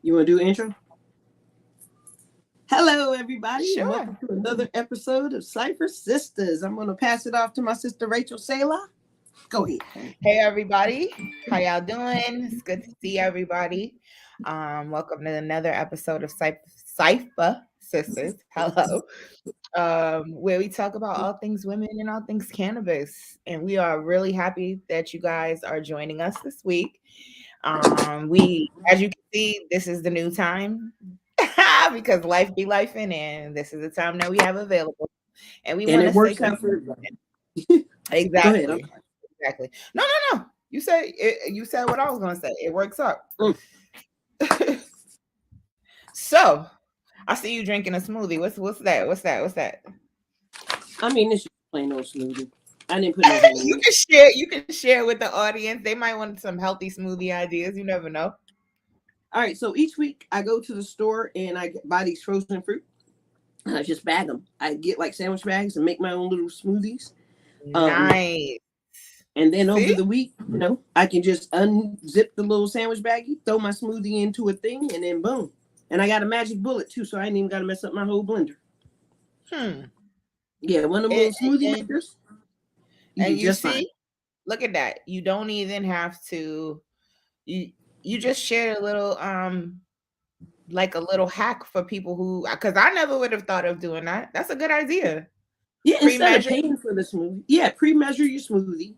You want to do an intro? Hello, everybody, and welcome Sure. to another episode of Cypher Sistas. I'm going to pass it off to my sister Rachel Selah. Go ahead. Hey everybody. How y'all doing? It's good to see everybody. Welcome to another episode of Cypher Sisters. Hello. Where we talk about all things women and all things cannabis. And we are really happy that you guys are joining us this week. As you can see, this is the new time because life be life and this is the time that we have available. And we And want it to say works out something. for everybody. Go ahead. Exactly. Exactly. No. You said it, you said what I was gonna say. It works out. So I see you drinking a smoothie. What's that? What's that? I mean, this is plain old smoothie. I didn't put no honey in You it. can share. You can share with the audience. They might want some healthy smoothie ideas. You never know. All right, so each week I go to the store and I buy these frozen fruit. And I just bag them. I get like sandwich bags and make my own little smoothies. Nice. And then over See? the week, I can just unzip the little sandwich baggie, throw my smoothie into a thing, and then boom. And I got a magic bullet too, so I ain't even got to mess up my whole blender. Yeah, one of them little smoothie makers. And you see, fine. Look at that. You don't even have to. You just shared a little like a little hack for people who, because I never would have thought of doing that. That's a good idea. Yeah, instead of paying for the smoothie, pre-measure your smoothie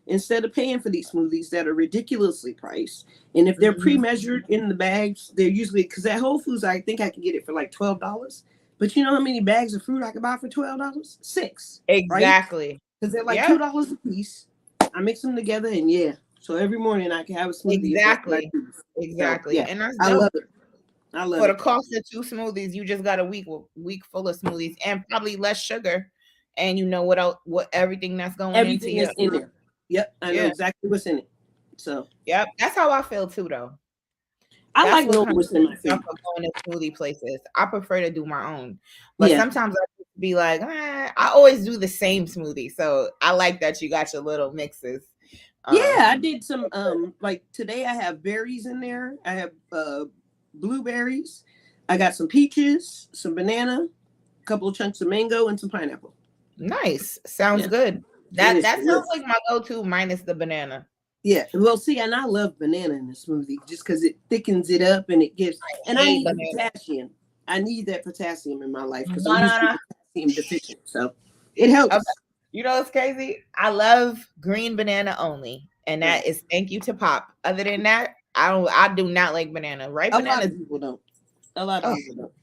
instead of paying for these smoothies that are ridiculously priced. And if they're pre-measured in the bags, they're usually, because at Whole Foods, I think I can get it for like $12. But you know how many bags of fruit I can buy for $12? 6. Exactly. Because they're like $2 a piece. I mix them together and so every morning I can have a smoothie. Exactly. So, and I love it. I love for it. the cost of 2 smoothies, you just got a week full of smoothies and probably less sugar. And you know what everything that's going everything into is in there. Yep, I know exactly what's in it. So that's how I feel too, though. I like knowing what's in my food. Going to smoothie places, I prefer to do my own, but sometimes I be like, I always do the same smoothie. So I like that you got your little mixes. I did some like today I have berries in there. I have blueberries. I got some peaches, some banana, a couple of chunks of mango, and some pineapple. Nice. Sounds good. That sounds like my go-to minus the banana. Yeah. Well, see, and I love banana in the smoothie just because it thickens it up and it gives. And I need the potassium. I need that potassium in my life because I'm potassium deficient. So it helps. You know what's crazy? I love green banana only, and that is thank you to Pop. Other than that, I do not like banana. Right? A lot of people don't. A lot of people don't.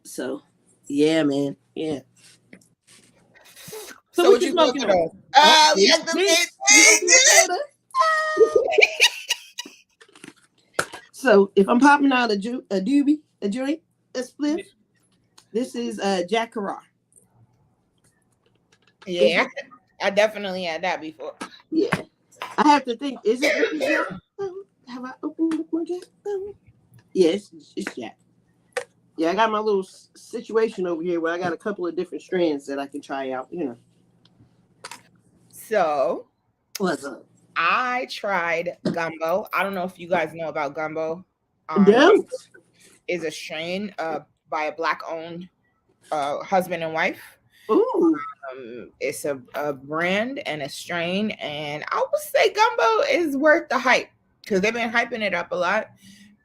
So, yeah, man. Yeah. So what you smoking on? So if I'm popping out a joint, a spliff, this is Jack Carrar. Yeah, I definitely had that before. Yeah, I have to think. Is it really Jack? Have I opened up my Jack? Yeah, it's Jack. Yeah, I got my little situation over here where I got a couple of different strands that I can try out. So, what's up? I tried gumbo. I don't know if you guys know about gumbo. Is a strain by a black-owned husband and wife. Ooh. It's a brand and a strain, and I would say gumbo is worth the hype because they've been hyping it up a lot,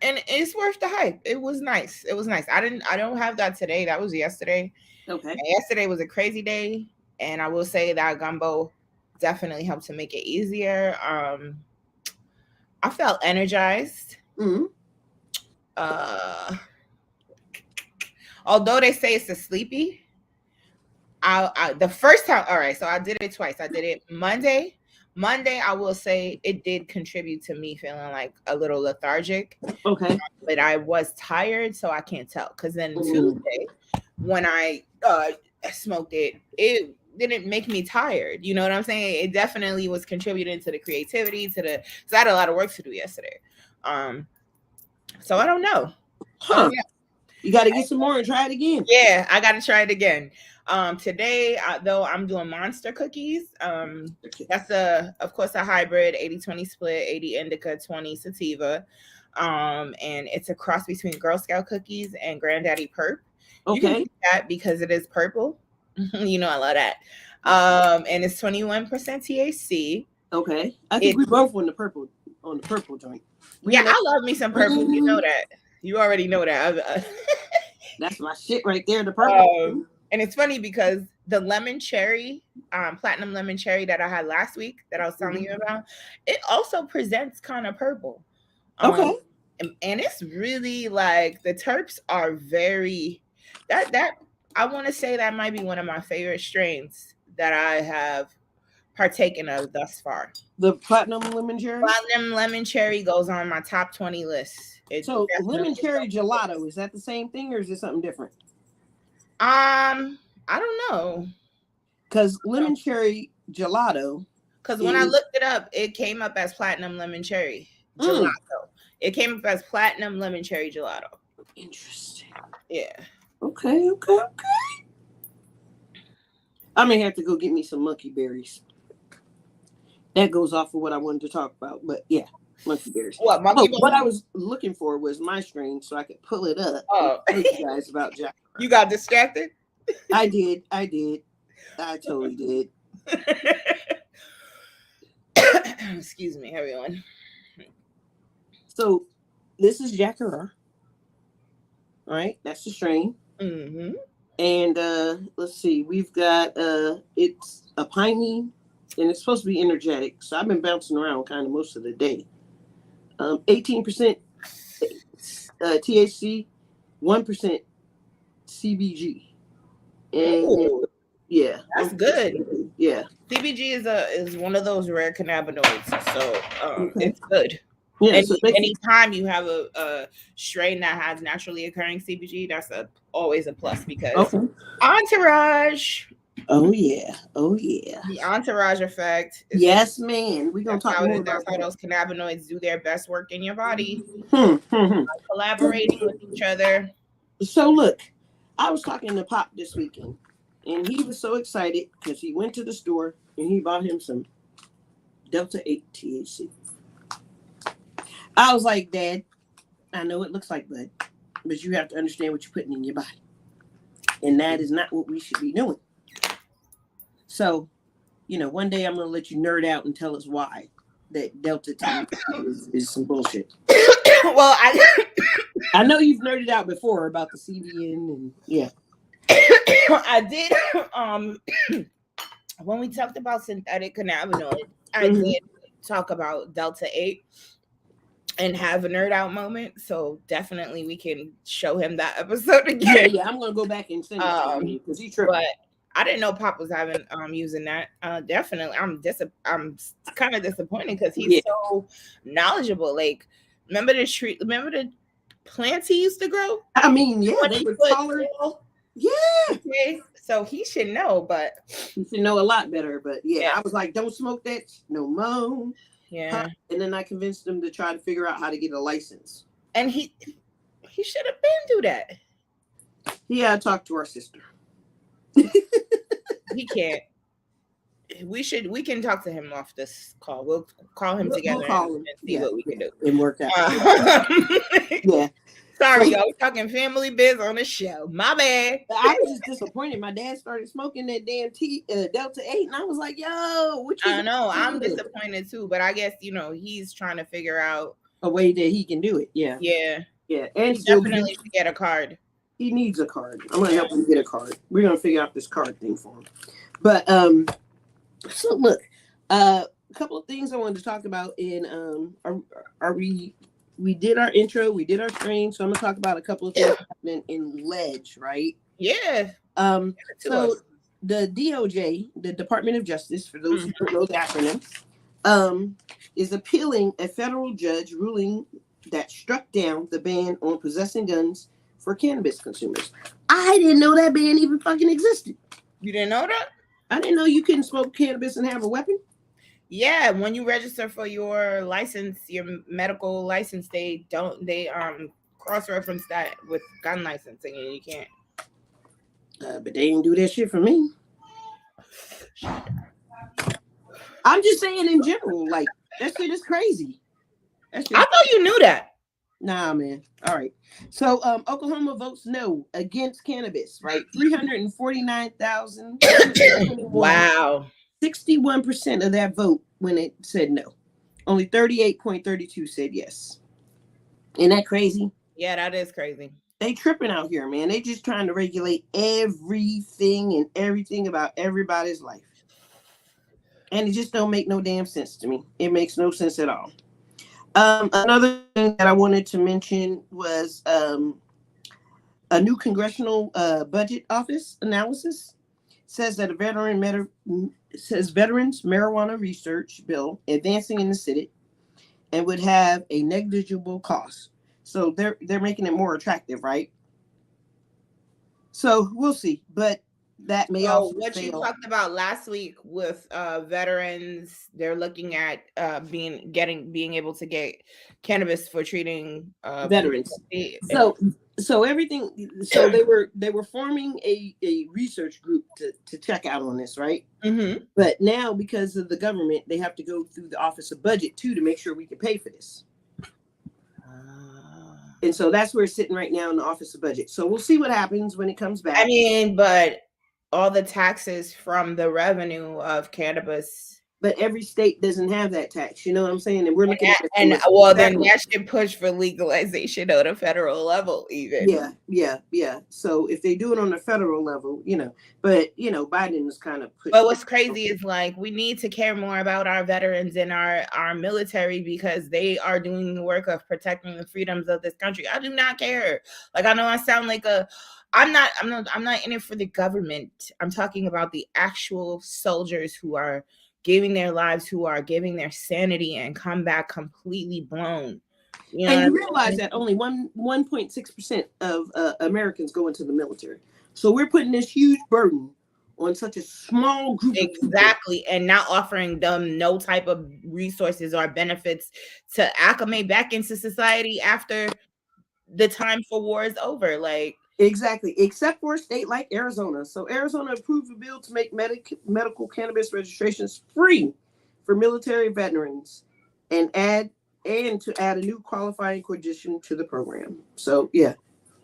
and it's worth the hype. It was nice. I don't have that today. That was yesterday. Okay. And yesterday was a crazy day, and I will say that gumbo definitely helped to make it easier. I felt energized. Although they say it's a sleepy. The first time, all right, so I did it twice. I did it Monday. I will say it did contribute to me feeling like a little lethargic. Okay. But I was tired, so I can't tell. Because then Tuesday, when I smoked it, it didn't make me tired. You know what I'm saying? It definitely was contributing to the creativity, because I had a lot of work to do yesterday. So I don't know. You got to get some more and try it again. Yeah, I got to try it again. Today, though, I'm doing monster cookies. That's of course, a hybrid 80-20 split, 80 indica, 20 sativa. And it's a cross between Girl Scout cookies and Granddaddy Perp. You can Okay. do that because it is purple. You know I love that. And it's 21% THC. Okay. I think we both on the purple joint. Yeah, I love me some purple. You know that. You already know that. That's my shit right there, the purple. And it's funny because the lemon cherry, platinum lemon cherry that I had last week that I was telling you about, it also presents kind of purple. Okay. And it's really like the terps are very that I want to say that might be one of my favorite strains that I have partaken of thus far. The platinum lemon cherry? Platinum lemon cherry goes on my top 20 list. So lemon cherry gelato, is that the same thing or is it something different? I don't know. Because lemon cherry gelato. Because when I looked it up, it came up as platinum lemon cherry gelato. It came up as platinum lemon cherry gelato. Interesting. Yeah. Okay. I may have to go get me some monkey berries. That goes off of what I wanted to talk about, but yeah, monkey berries. What monkey berries? What I was looking for was my strain, so I could pull it up. Oh, and tell you guys about Jack. You got distracted? I did. I totally did. Excuse me, everyone. So this is Jackaroo. All right, that's the strain. Mm-hmm. And let's see, we've got it's a piney, and it's supposed to be energetic. So I've been bouncing around kind of most of the day. 18% THC, 1% CBG. And yeah, that's good. Yeah, CBG is one of those rare cannabinoids, so it's good. Yeah, anytime you have a strain that has naturally occurring CBG, that's always a plus because entourage. Oh yeah. The entourage effect. Yes, man. We're gonna talk more about that's how those cannabinoids do their best work in your body. Collaborating with each other. So look, I was talking to Pop this weekend, and he was so excited because he went to the store and he bought him some Delta 8 THC. I was like, Dad, I know it looks like bud, but you have to understand what you're putting in your body. And that is not what we should be doing. So, one day I'm going to let you nerd out and tell us why that Delta is some bullshit. Well, I know you've nerded out before about the CBN and yeah. I did. When we talked about synthetic cannabinoids, I did talk about Delta 8. And have a nerd out moment, so definitely we can show him that episode again. Yeah, I'm gonna go back and send it to him because he tripped. But I didn't know Pop was having using that. Definitely, I'm kind of disappointed because he's so knowledgeable. Like, remember the plants he used to grow? I mean, yeah, they were taller. Yeah. Okay, so he should know, but he should know a lot better. But yeah, I was like, don't smoke that no more. Yeah. And then I convinced him to try to figure out how to get a license. And he should have been do that. Yeah, talk to our sister. He can't. We can talk to him off this call. We'll call him together and see what we can do. And work out. Yeah. Sorry, y'all. We're talking family biz on the show. My bad. I was just disappointed. My dad started smoking that damn Delta 8, and I was like, "Yo, what you?" I know. I'm disappointed too, but I guess he's trying to figure out a way that he can do it. Yeah. And he definitely to get a card. He needs a card. I'm gonna help him get a card. We're gonna figure out this card thing for him. But so look, a couple of things I wanted to talk about in we did our intro, we did our strain, so I'm gonna talk about a couple of things happening in Ledge, right? Yeah. So the DOJ, the Department of Justice, for those who don't know the acronym, is appealing a federal judge ruling that struck down the ban on possessing guns for cannabis consumers. I didn't know that ban even fucking existed. You didn't know that? I didn't know you couldn't smoke cannabis and have a weapon. Yeah, when you register for your license, your medical license, they cross-reference that with gun licensing, and you can't. But they didn't do that shit for me. I'm just saying in general, like that shit is crazy. I thought you knew that. Nah, man. All right. So Oklahoma votes no against cannabis, right? 349,000. Wow. 61% of that vote when it said no. Only 38.32 said yes. Isn't that crazy? Yeah, that is crazy. They tripping out here, man. They just trying to regulate everything and everything about everybody's life. And it just don't make no damn sense to me. It makes no sense at all. Another thing that I wanted to mention was a new congressional budget office analysis says that veterans marijuana research bill advancing in the Senate and would have a negligible cost. So they're making it more attractive, right? So we'll see, but that may also what fail. You talked about last week with veterans, they're looking at being able to get cannabis for treating veterans. So everything. So they were forming a research group to check out on this, right? Mm-hmm. But now because of the government, they have to go through the Office of Budget too to make sure we can pay for this. And so that's where it's sitting right now in the Office of Budget. So we'll see what happens when it comes back. I mean, but all the taxes from the revenue of cannabis. But every state doesn't have that tax. You know what I'm saying? And we're looking at then that should push for legalization on a federal level, even. Yeah. So if they do it on the federal level, but Biden is kind of pushing. But what's crazy is we need to care more about our veterans and our military because they are doing the work of protecting the freedoms of this country. I do not care. I know I sound like I'm not in it for the government. I'm talking about the actual soldiers who are giving their lives, who are giving their sanity and come back completely blown. And you realize that only 1.6% of Americans go into the military. So we're putting this huge burden on such a small group. Exactly. And not offering them no type of resources or benefits to acclimate back into society after the time for war is over. Exactly, except for a state like Arizona. So Arizona approved a bill to make medical cannabis registrations free for military veterans and to add a new qualifying condition to the program. So yeah.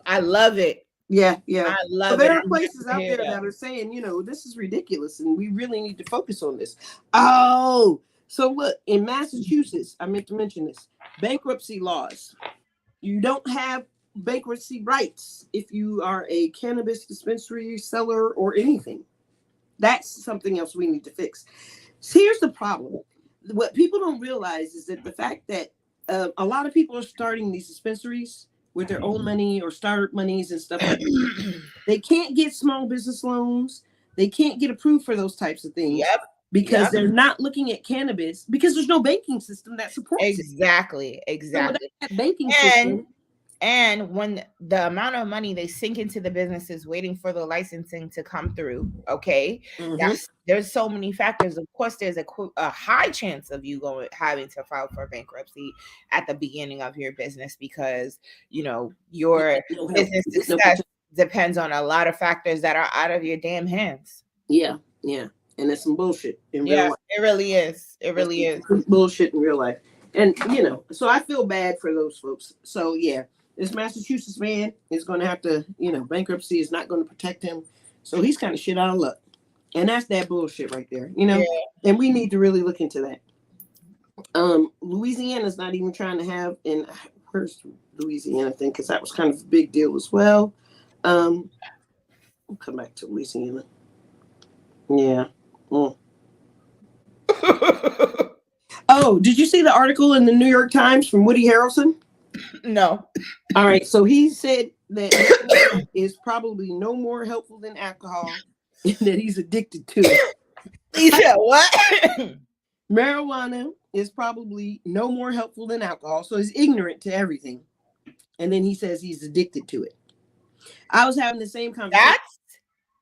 I love it. Yeah. I love it. There are places out there that are saying, this is ridiculous and we really need to focus on this. Oh, so look, in Massachusetts, I meant to mention this, bankruptcy laws. You don't have bankruptcy rights if you are a cannabis dispensary seller or anything. That's something else we need to fix. So here's the problem. What people don't realize is that the fact that a lot of people are starting these dispensaries with their own money or startup monies and stuff like that. They can't get small business loans. They can't get approved for those types of things. Yep. Because they're not looking at cannabis because there's no banking system that supports it. Exactly. So that banking system. And when the amount of money they sink into the businesses waiting for the licensing to come through, okay, there's so many factors. Of course, there's a high chance of you having to file for bankruptcy at the beginning of your business because your business success depends on a lot of factors that are out of your damn hands. Yeah, and it's some bullshit in real life. It really is. It really is bullshit in real life, and so I feel bad for those folks. So yeah. This Massachusetts man is going to have to, bankruptcy is not going to protect him. So he's kind of shit out of luck. And that's that bullshit right there, And we need to really look into that. Louisiana's not even trying to have, and where's Louisiana thing? Because that was kind of a big deal as well. We'll come back to Louisiana. Yeah. Oh, did you see the article in the New York Times from Woody Harrelson? No. All right. So he said that is probably no more helpful than alcohol and that he's addicted to it. He said what? Marijuana is probably no more helpful than alcohol. So he's ignorant to everything. And then he says he's addicted to it. I was having the same conversation. That's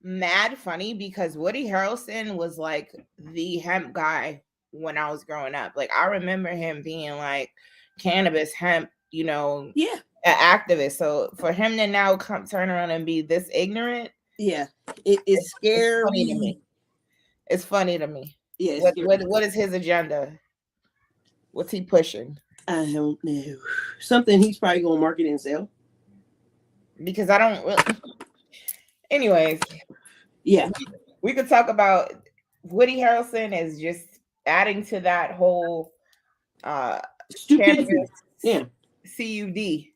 mad funny because Woody Harrelson was like the hemp guy when I was growing up. I remember him being cannabis, hemp, an activist. So for him to now turn around and be this ignorant, it's scary. It's funny to me. Yeah. What is his agenda? What's he pushing? I don't know. Something he's probably gonna market and sell. Because I don't really. Anyways, Yeah, we could talk about Woody Harrelson as just adding to that whole cannabis stupidity. Yeah. CUD.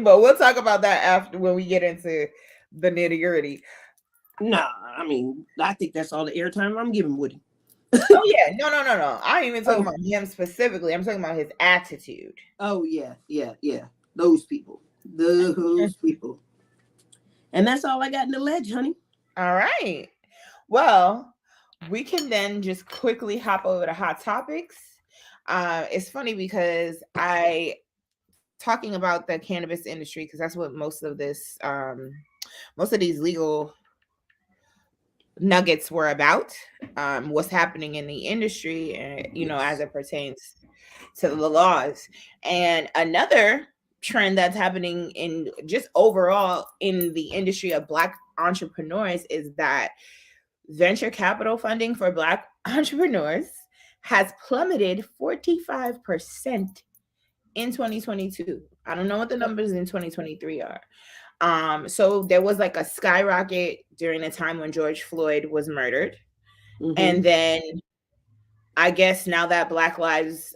But we'll talk about that after when we get into the nitty gritty. Nah, I mean, I think that's all the airtime I'm giving Woody. Oh yeah, no. I ain't even talking Oh. about him specifically. I'm talking about his attitude. Oh yeah. Those people. Those people. And that's all I got in the ledge, honey. All right. Well, we can then just quickly hop over to hot topics. It's funny because I talking about the cannabis industry because that's what most of these legal nuggets were about. What's happening in the industry, and as it pertains to the laws. And another trend that's happening in just overall in the industry of Black entrepreneurs is that venture capital funding for Black entrepreneurs has plummeted 45% in 2022. I don't know what the numbers in 2023 are. So there was like a skyrocket during the time when George Floyd was murdered. Mm-hmm. And then I guess now that Black lives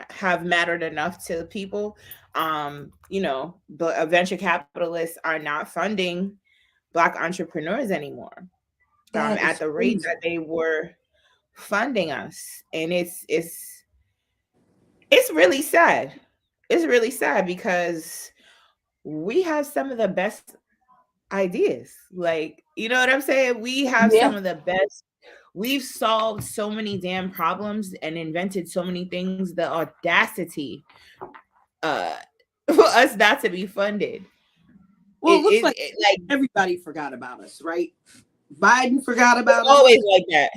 have mattered enough to people, the venture capitalists are not funding Black entrepreneurs anymore at the rate that they were funding us. And it's really sad. It's really sad because we have some of the best ideas. Like, you know what I'm saying? We have some of the best. We've solved so many damn problems and invented so many things. The audacity for us not to be funded. Well, it looks like everybody forgot about us, right? Biden forgot about us. Always like that.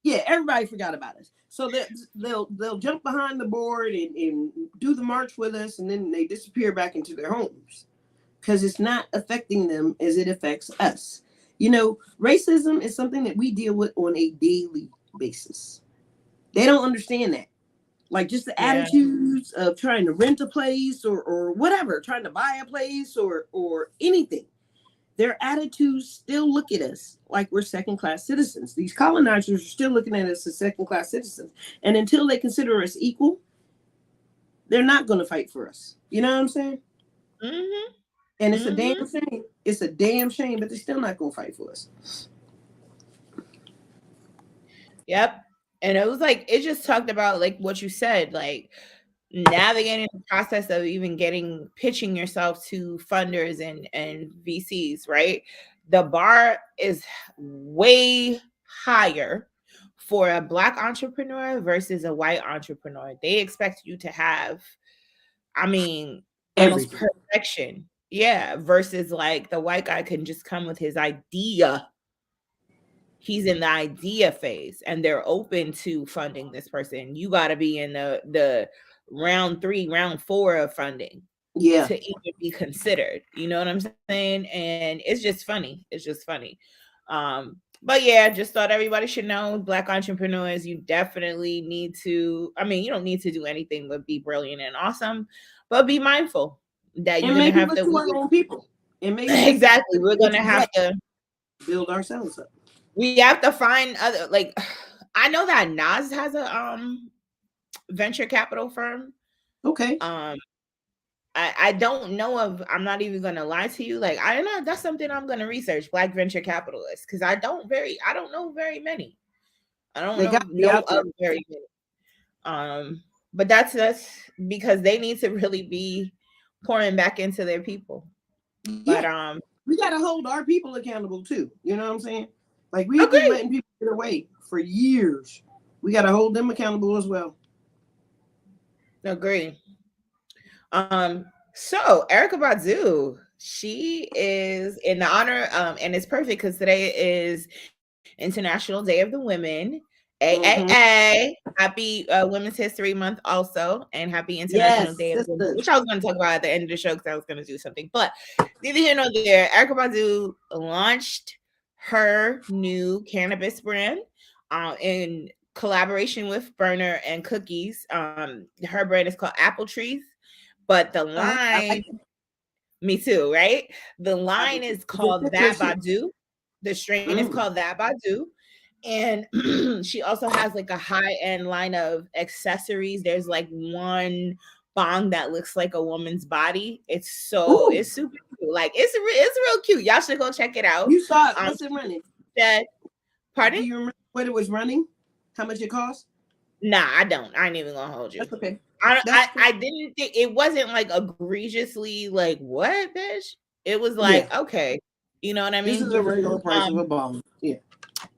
Yeah, everybody forgot about us. So they'll jump behind the board and do the march with us, and then they disappear back into their homes because it's not affecting them as it affects us. Racism is something that we deal with on a daily basis. They don't understand that. Like just the attitudes of trying to rent a place or whatever, trying to buy a place or anything. Their attitudes still look at us like we're second-class citizens. These colonizers are still looking at us as second-class citizens. And until they consider us equal, they're not going to fight for us. You know what I'm saying? Mm-hmm. And it's a damn shame. It's a damn shame, but they're still not going to fight for us. Yep. And it was like, it just talked about like what you said, like navigating the process of even pitching yourself to funders and VCs, right? The bar is way higher for a Black entrepreneur versus a white entrepreneur. They expect you to have, almost perfection. Yeah. Versus like the white guy can just come with his idea. He's in the idea phase and they're open to funding this person. You got to be in the round 3, round 4 of funding to even be considered. You know what I'm saying? And it's just funny. But yeah, just thought everybody should know, Black entrepreneurs, you definitely need to, you don't need to do anything but be brilliant and awesome, but be mindful that you're going to have to our own people. Exactly. We're going to have to build ourselves up. We have to find other, like, I know that Nas has a venture capital firm. Okay. I don't know of, I'm not even gonna lie to you. Like, I don't know. That's something I'm gonna research, Black venture capitalists, because I don't know very many. I don't know of very many. But that's because they need to really be pouring back into their people. Yeah. But we gotta hold our people accountable too. You know what I'm saying? Like we've been letting people get away for years. We gotta hold them accountable as well. Agree. So Erykah Badu, she is in honor, and it's perfect because today is International Day of the Women. Happy Women's History Month also, and happy International Day of the Women, which I was going to talk about at the end of the show because I was going to do something. But neither here nor there, Erykah Badu launched her new cannabis brand in collaboration with Burner and Cookies. Her brand is called Apple Trees, but the line, me too, right? The line is called That Badu. The strain is called That Badu. And she also has like a high-end line of accessories. There's like one bong that looks like a woman's body. It's super cute. Like it's real cute. Y'all should go check it out. You saw it. What's it running? Pardon? Do you remember what it was running? How much it cost? Nah, I don't. I ain't even gonna hold you. That's okay. I didn't think it wasn't like egregiously like what, bitch. It was like okay, you know what I mean. This is a regular price of a bong.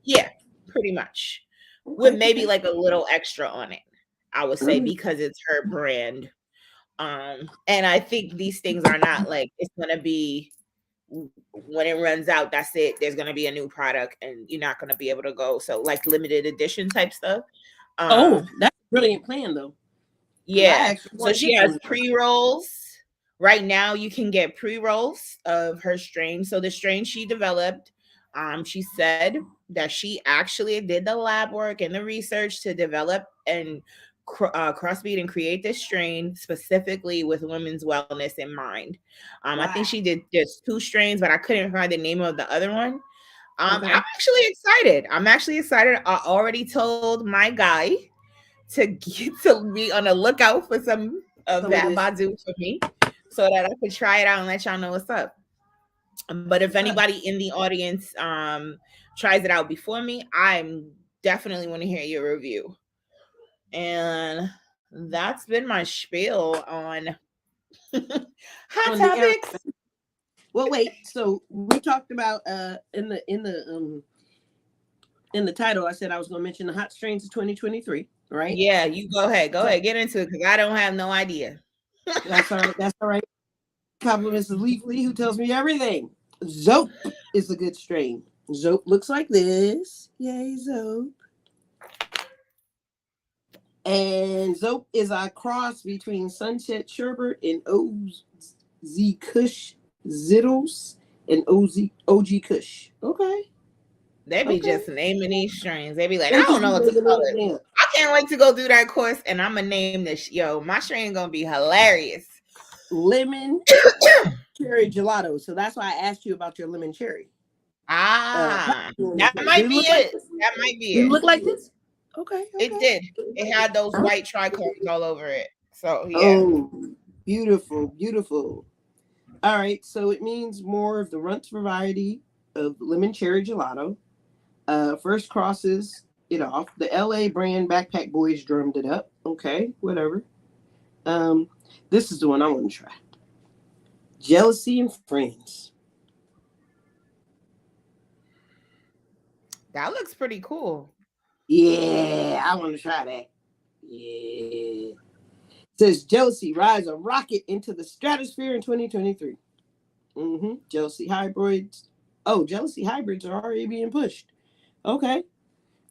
Yeah, pretty much, with maybe like a little extra on it. I would say because it's her brand. And I think these things are not like it's gonna be when it runs out. That's it. There's gonna be a new product, and you're not gonna be able to go. So like limited edition type stuff. That's a brilliant plan though. Yeah. So she has pre-rolls. Right now you can get pre-rolls of her strain. So the strain she developed, she said that she actually did the lab work and the research to develop and crossbreed and create this strain specifically with women's wellness in mind. I think she did just 2 strains, but I couldn't find the name of the other one. I'm actually excited. I already told my guy to be on the lookout for some of that Badu for me so that I could try it out and let y'all know what's up. But if anybody in the audience tries it out before me, I'm definitely want to hear your review. And that's been my spiel on hot topics. Well, wait. So we talked about in the title, I said I was going to mention the hot strains of 2023, right? Yeah, you go ahead. Get into it because I don't have no idea. That's all right. Compliments of Leaf Lee, who tells me everything. Zope is a good strain. Zope looks like this. Yay, Zope. And Zope is a cross between Sunset Sherbet and OZ Kush Zittles and OG Kush. Okay. They be just naming these strains. They be like, I don't know what to call it. I can't wait to go do that course, and I'm gonna name this. Yo, my strain gonna be hilarious. Lemon cherry gelato. So that's why I asked you about your lemon cherry. That might be it. That might be it. Did it look like this? Okay. It did. It had those white trichomes all over it. So yeah. Oh, beautiful, beautiful. All right, so it means more of the Runts variety of lemon cherry gelato. First crosses it off. The LA brand Backpack Boys drummed it up. Okay, whatever. This is the one I want to try. Jealousy and Friends. That looks pretty cool. Yeah, I want to try that. Yeah. It says Jealousy rides a rocket into the stratosphere in 2023. Jealousy hybrids. Oh, Jealousy hybrids are already being pushed. Okay.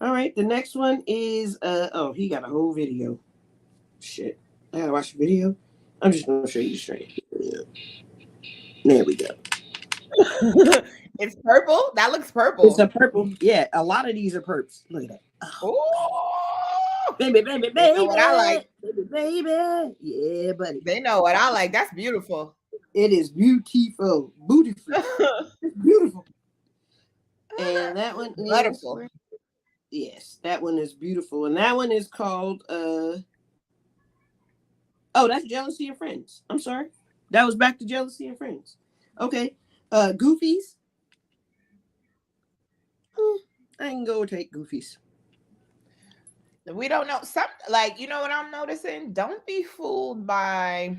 All right. The next one is he got a whole video. Shit. I gotta watch the video. I'm just gonna show you straight. There we go. It's purple. That looks purple. It's a purple. Yeah, a lot of these are purps. Look at that. Oh, baby. They know what I like. Baby. Yeah, buddy. They know what I like. That's beautiful. It is beautiful. It's beautiful. And that one is beautiful. Yes, that one is beautiful. And that one is called that's Jealousy and Friends. I'm sorry. That was back to Jealousy and Friends. Okay. Goofies. I can go take Goofies. We don't know. Some like you know what I'm noticing? Don't be fooled by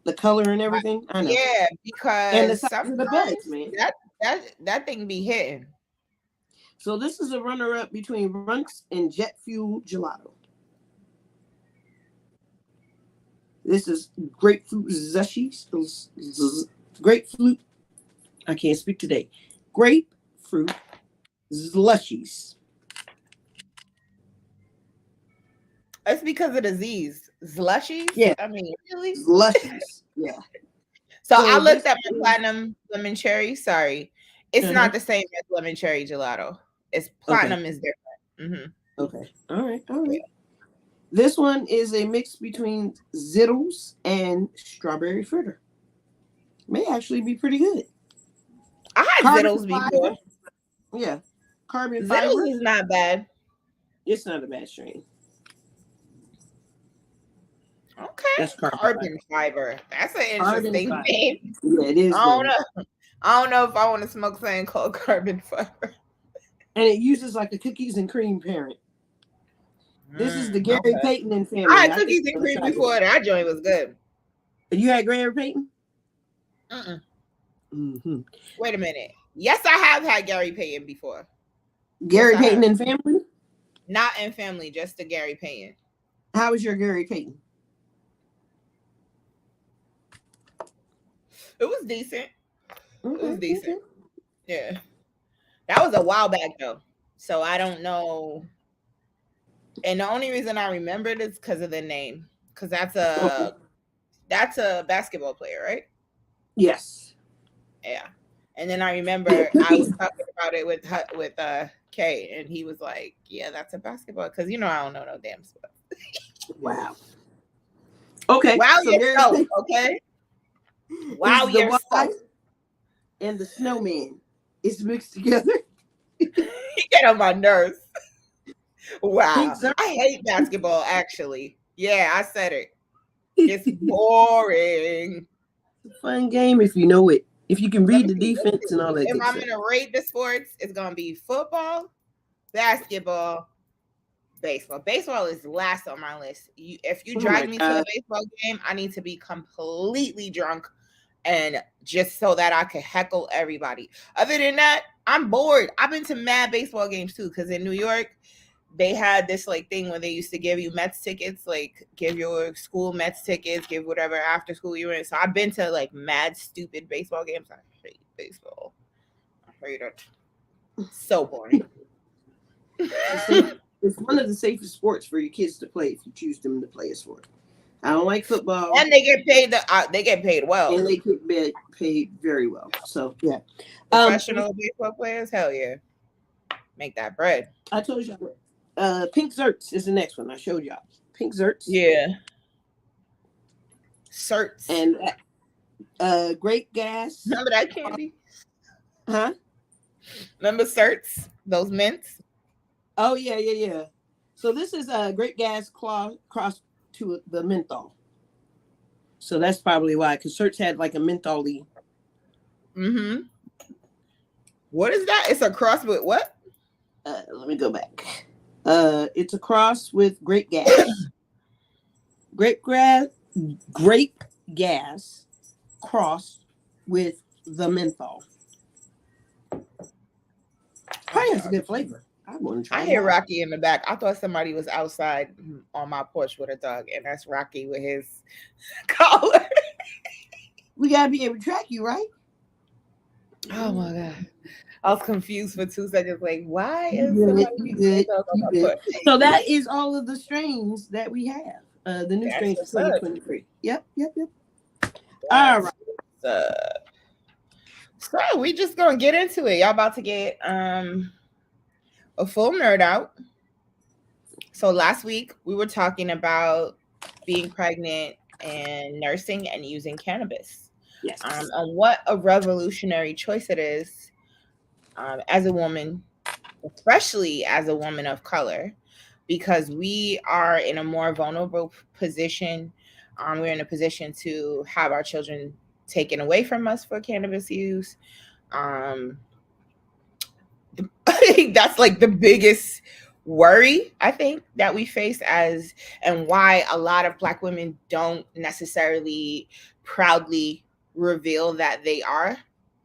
the color and everything. I know. Yeah, because and the size of the buds, man. That thing be hitting. So this is a runner-up between Runts and Jet Fuel Gelato. This is grapefruit zeshies. Grapefruit. I can't speak today. Grapefruit slushies. It's because of the Z's. Slushies? Yeah. I mean, really? Slushies. Yeah. So I looked at my platinum lemon cherry. Sorry. It's not the same as lemon cherry gelato. It's platinum is different. Okay. All right. All right. This one is a mix between Zittles and strawberry fritter. May actually be pretty good. I had Carbon Zittles before. fiber. Yeah. Carbon fiber. Zittles is not bad. It's not a bad strain. Okay. That's Carbon fiber. That's an interesting fiber. name. Yeah, it is. I don't know if I want to smoke something called carbon fiber. And it uses like a cookies and cream parent. This is the Gary Payton and family. I had cookies and cream before. That joint was good. You had Gary Payton? Mm-hmm. Wait a minute. Yes, I have had Gary Payton before. Gary Payton and family? Not in family, just the Gary Payton. How was your Gary Payton? It was decent. It was decent. Yeah. That was a while back though. So I don't know. And the only reason I remember it is because of the name. Because that's a basketball player, right? Yes. Yeah. And then I remember I was talking about it with Kay, and he was like, "Yeah, that's a basketball." Because I don't know no damn stuff. Wow. Okay. Wow, so yourself. Okay. Wow, yourself. And the snowman is mixed together. You get on my nerves. Wow. I hate basketball, actually. Yeah, I said it. It's boring. It's a fun game if you know it. If you can read the defense and all that. If I'm going to rate the sports, it's going to be football, basketball, baseball. Baseball is last on my list. If you drag me to a baseball game, I need to be completely drunk and just so that I can heckle everybody. Other than that, I'm bored. I've been to mad baseball games too, because in New York, they had this thing where they used to give you Mets tickets, give your school Mets tickets, give whatever after school you were in. So I've been to mad stupid baseball games. I hate baseball. I hate it. So boring. It's one of the safest sports for your kids to play if you choose them to play a sport. I don't like football. And they get paid. They get paid well. And they get paid very well. So yeah. Professional baseball players, hell yeah, make that bread. I told you. Pink Zerts is the next one. I showed y'all. Pink Zerts. Yeah. Certs. And Great Gas. Remember that candy? Huh? Remember Certs? Those mints? Oh, yeah. So this is a Great Gas cross to the menthol. So that's probably why, because Certs had a menthol-y. Mm-hmm. What is that? It's a cross with what? Let me go back. It's a cross with Great Gas. Grape gas crossed with the menthol. Probably has a good flavor. I want to try. I hear Rocky in the back. I thought somebody was outside on my porch with a dog, and that's Rocky with his collar. We gotta be able to track you, right? Oh my god. I was confused for 2 seconds. Why is somebody good. So that is all of the strains that we have. The new strains for 2023. Yep. All right. So we just gonna get into it. Y'all about to get a full nerd out. So last week we were talking about being pregnant and nursing and using cannabis. Yes. And what a revolutionary choice it is. As a woman, especially as a woman of color, because we are in a more vulnerable position. We're in a position to have our children taken away from us for cannabis use. I think that's the biggest worry I think that we face and why a lot of Black women don't necessarily proudly reveal that they are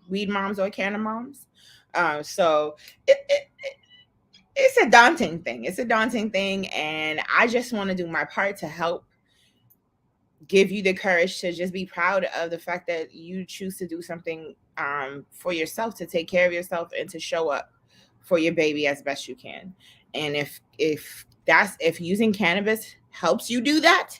weed moms or canna moms. So it's a daunting thing. It's a daunting thing. And I just want to do my part to help give you the courage to just be proud of the fact that you choose to do something for yourself, to take care of yourself and to show up for your baby as best you can. And if using cannabis helps you do that,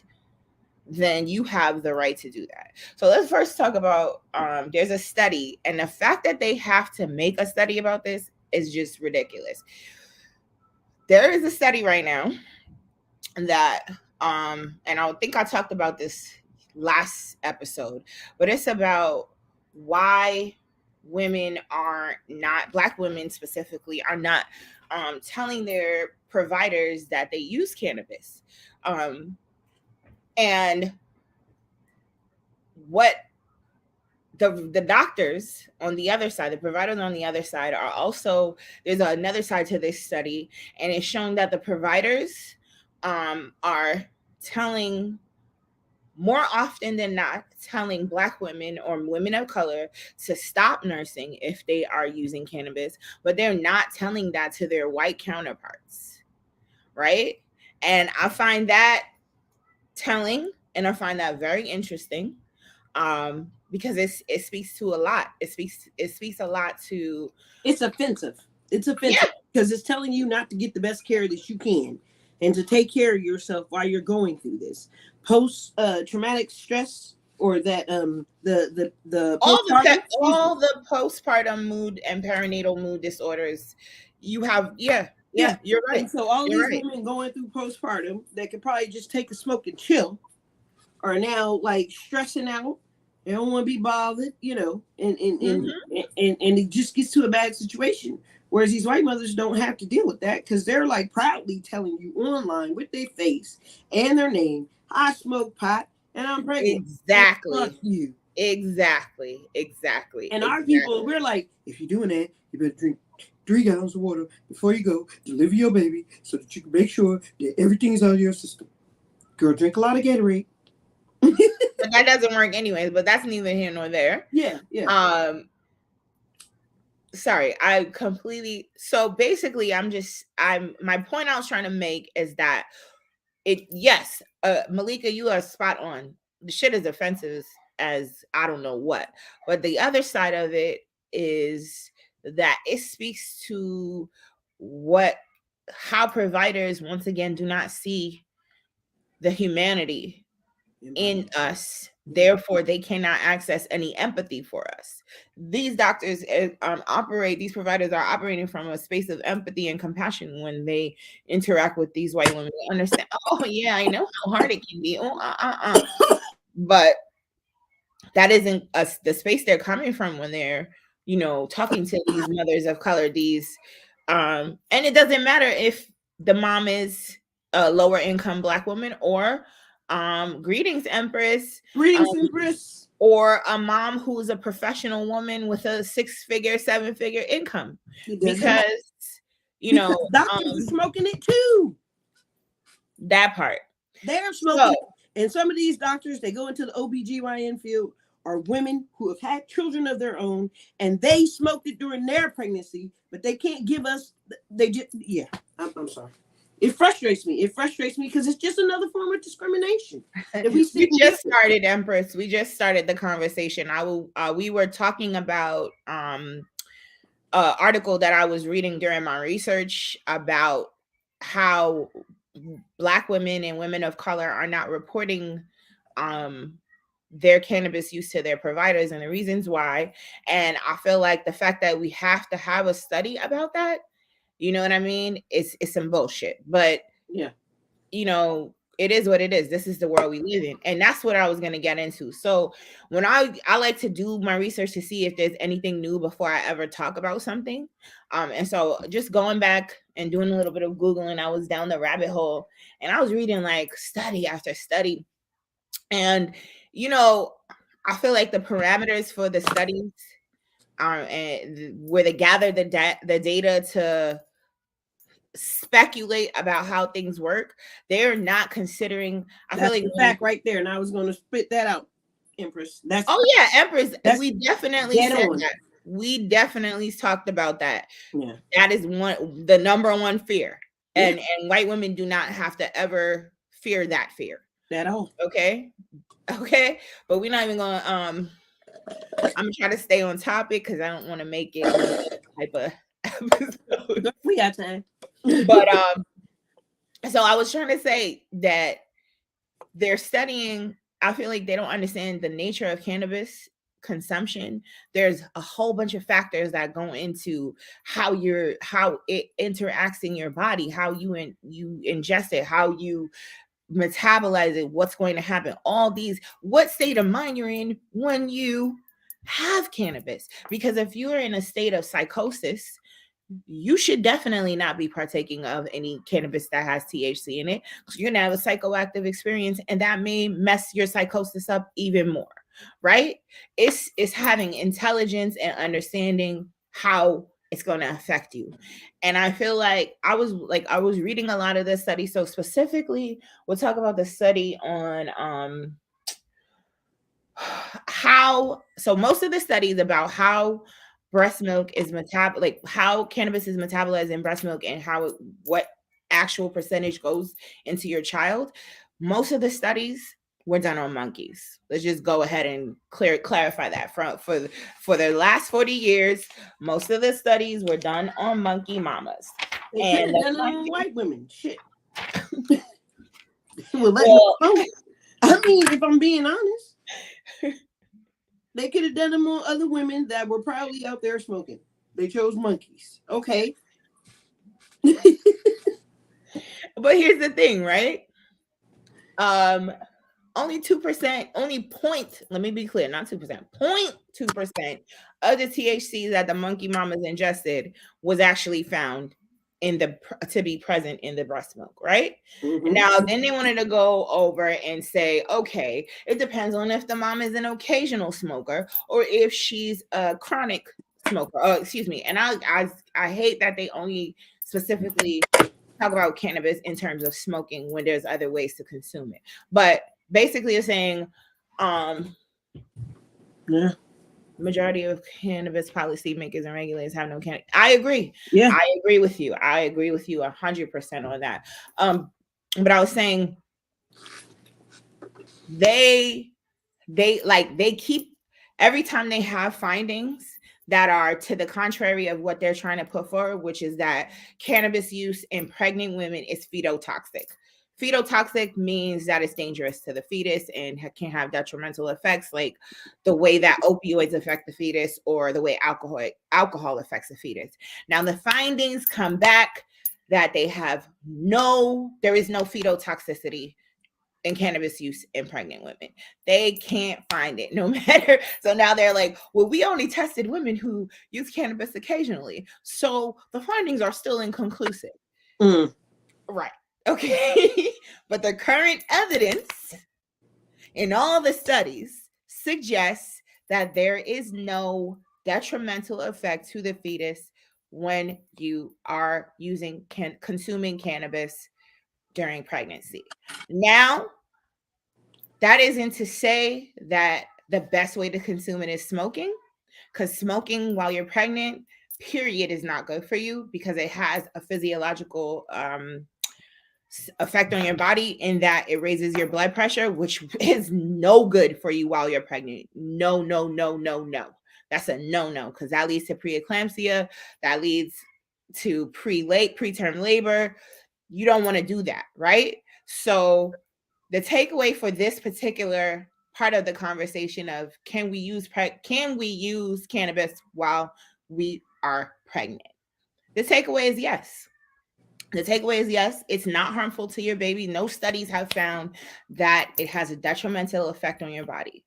then you have the right to do that. So let's first talk about, there's a study, and the fact that they have to make a study about this is just ridiculous. there is a study right now that and I think I talked about this last episode, but it's about why women are not, Black women specifically, are not telling their providers that they use cannabis. And what the doctors on the other side, the providers on the other side, are also, there's another side to this study, and it's showing that the providers are telling, more often than not, telling Black women or women of color to stop nursing if they are using cannabis, but they're not telling that to their white counterparts, right? And I find that telling, and I find that very interesting, because it speaks to a lot. It speaks a lot to. It's offensive. It's offensive because it's telling you not to get the best care that you can, and to take care of yourself while you're going through this post traumatic stress, or that the all the postpartum mood and perinatal mood disorders. You have you're right. And so all these women going through postpartum that could probably just take a smoke and chill are now like stressing out. They don't want to be bothered, you know, and it just gets to a bad situation. Whereas these white mothers don't have to deal with that because they're like proudly telling you online with their face and their name, I smoke pot and I'm pregnant. Exactly. Fuck you. Exactly. And our people, we're like, if you're doing that, you better drink 3 gallons of water before you go deliver your baby so that you can make sure that everything's out of your system. Girl, drink a lot of Gatorade. But that doesn't work anyways, but that's neither here nor there. Yeah. Sorry, so basically my point I was trying to make is that Malika, you are spot on. The shit is offensive as I don't know what. But the other side of it is that it speaks to how providers once again do not see the humanity in us, therefore they cannot access any empathy for us. These doctors these providers are operating from a space of empathy and compassion when they interact with these white women. They understand, oh yeah, I know how hard it can be. But that isn't the space they're coming from when they're, you know, talking to these mothers of color, and it doesn't matter if the mom is a lower income Black woman or greetings Empress, or a mom who's a professional woman with a 6-figure, 7-figure income, because you know doctors are smoking it too. That part they're smoking it. And some of these doctors, they go into the OBGYN field, are women who have had children of their own, and they smoked it during their pregnancy, but they can't give us. I'm sorry. It frustrates me. Because it's just another form of discrimination. We just started, Empress. We just started the conversation. We were talking about article that I was reading during my research about how Black women and women of color are not reporting their cannabis use to their providers and the reasons why. And I feel like the fact that we have to have a study about that, you know what I mean? It's some bullshit. But yeah, you know, it is what it is. This is the world we live in. And that's what I was going to get into. So when I like to do my research to see if there's anything new before I ever talk about something. And so just going back and doing a little bit of Googling, I was down the rabbit hole and I was reading like study after study. And, you know, I feel like the parameters for the studies and where they gather the data to speculate about how things work, they're not considering. That's the fact right there, and I was going to spit that out, Empress. Empress. We definitely said that. We definitely talked about that. Yeah, that is the number one fear, and white women do not have to ever fear that fear at all. Okay, but we're not even gonna. I'm gonna try to stay on topic because I don't want to make it type of episode. We got time. But so I was trying to say that they're studying. I feel like they don't understand the nature of cannabis consumption, there's a whole bunch of factors that go into how it interacts in your body, how you ingest it, how you metabolize it, what's going to happen, all these, what state of mind you're in when you have cannabis. Because if you're in a state of psychosis, you should definitely not be partaking of any cannabis that has THC in it. You're gonna have a psychoactive experience, and that may mess your psychosis up even more, right? It's having intelligence and understanding how it's going to affect you. And I feel like I was reading a lot of this study. So specifically, we'll talk about the study on how, so most of the studies about how breast milk is how cannabis is metabolized in breast milk and what actual percentage goes into your child. Most of the studies were done on monkeys. Let's just go ahead and clarify that for the last 40 years. Most of the studies were done on monkey mamas. They could have done it on white women. Shit. Well, I mean, if I'm being honest, they could have done them on other women that were probably out there smoking. They chose monkeys. Okay. But here's the thing, right? Only 2%, let me be clear, not 2%, 0.2% of the THC that the monkey mamas ingested was actually found to be present in the breast milk, right? Mm-hmm. Now, then they wanted to go over and say, okay, it depends on if the mom is an occasional smoker or if she's a chronic smoker. Oh, excuse me. And I hate that they only specifically talk about cannabis in terms of smoking when there's other ways to consume it. But basically it's saying majority of cannabis policymakers and regulators have no cannabis. I agree. Yeah, I agree with you. 100% on that. But I was saying they keep, every time they have findings that are to the contrary of what they're trying to put forward, which is that cannabis use in pregnant women is fetotoxic. Fetotoxic means that it's dangerous to the fetus and can have detrimental effects, like the way that opioids affect the fetus or the way alcohol affects the fetus. Now, the findings come back that there is no fetotoxicity in cannabis use in pregnant women. They can't find it no matter. So now they're like, well, we only tested women who use cannabis occasionally. So the findings are still inconclusive. Right. Okay. But the current evidence in all the studies suggests that there is no detrimental effect to the fetus when you are consuming cannabis during pregnancy. Now, that isn't to say that the best way to consume it is smoking, because smoking while you're pregnant, period, is not good for you because it has a physiological effect on your body in that it raises your blood pressure, which is no good for you while you're pregnant. No. That's a no, because that leads to preeclampsia, that leads to preterm labor. You don't want to do that, right? So the takeaway for this particular part of the conversation of can we use cannabis while we are pregnant? The takeaway is yes. It's not harmful to your baby. No studies have found that it has a detrimental effect on your body.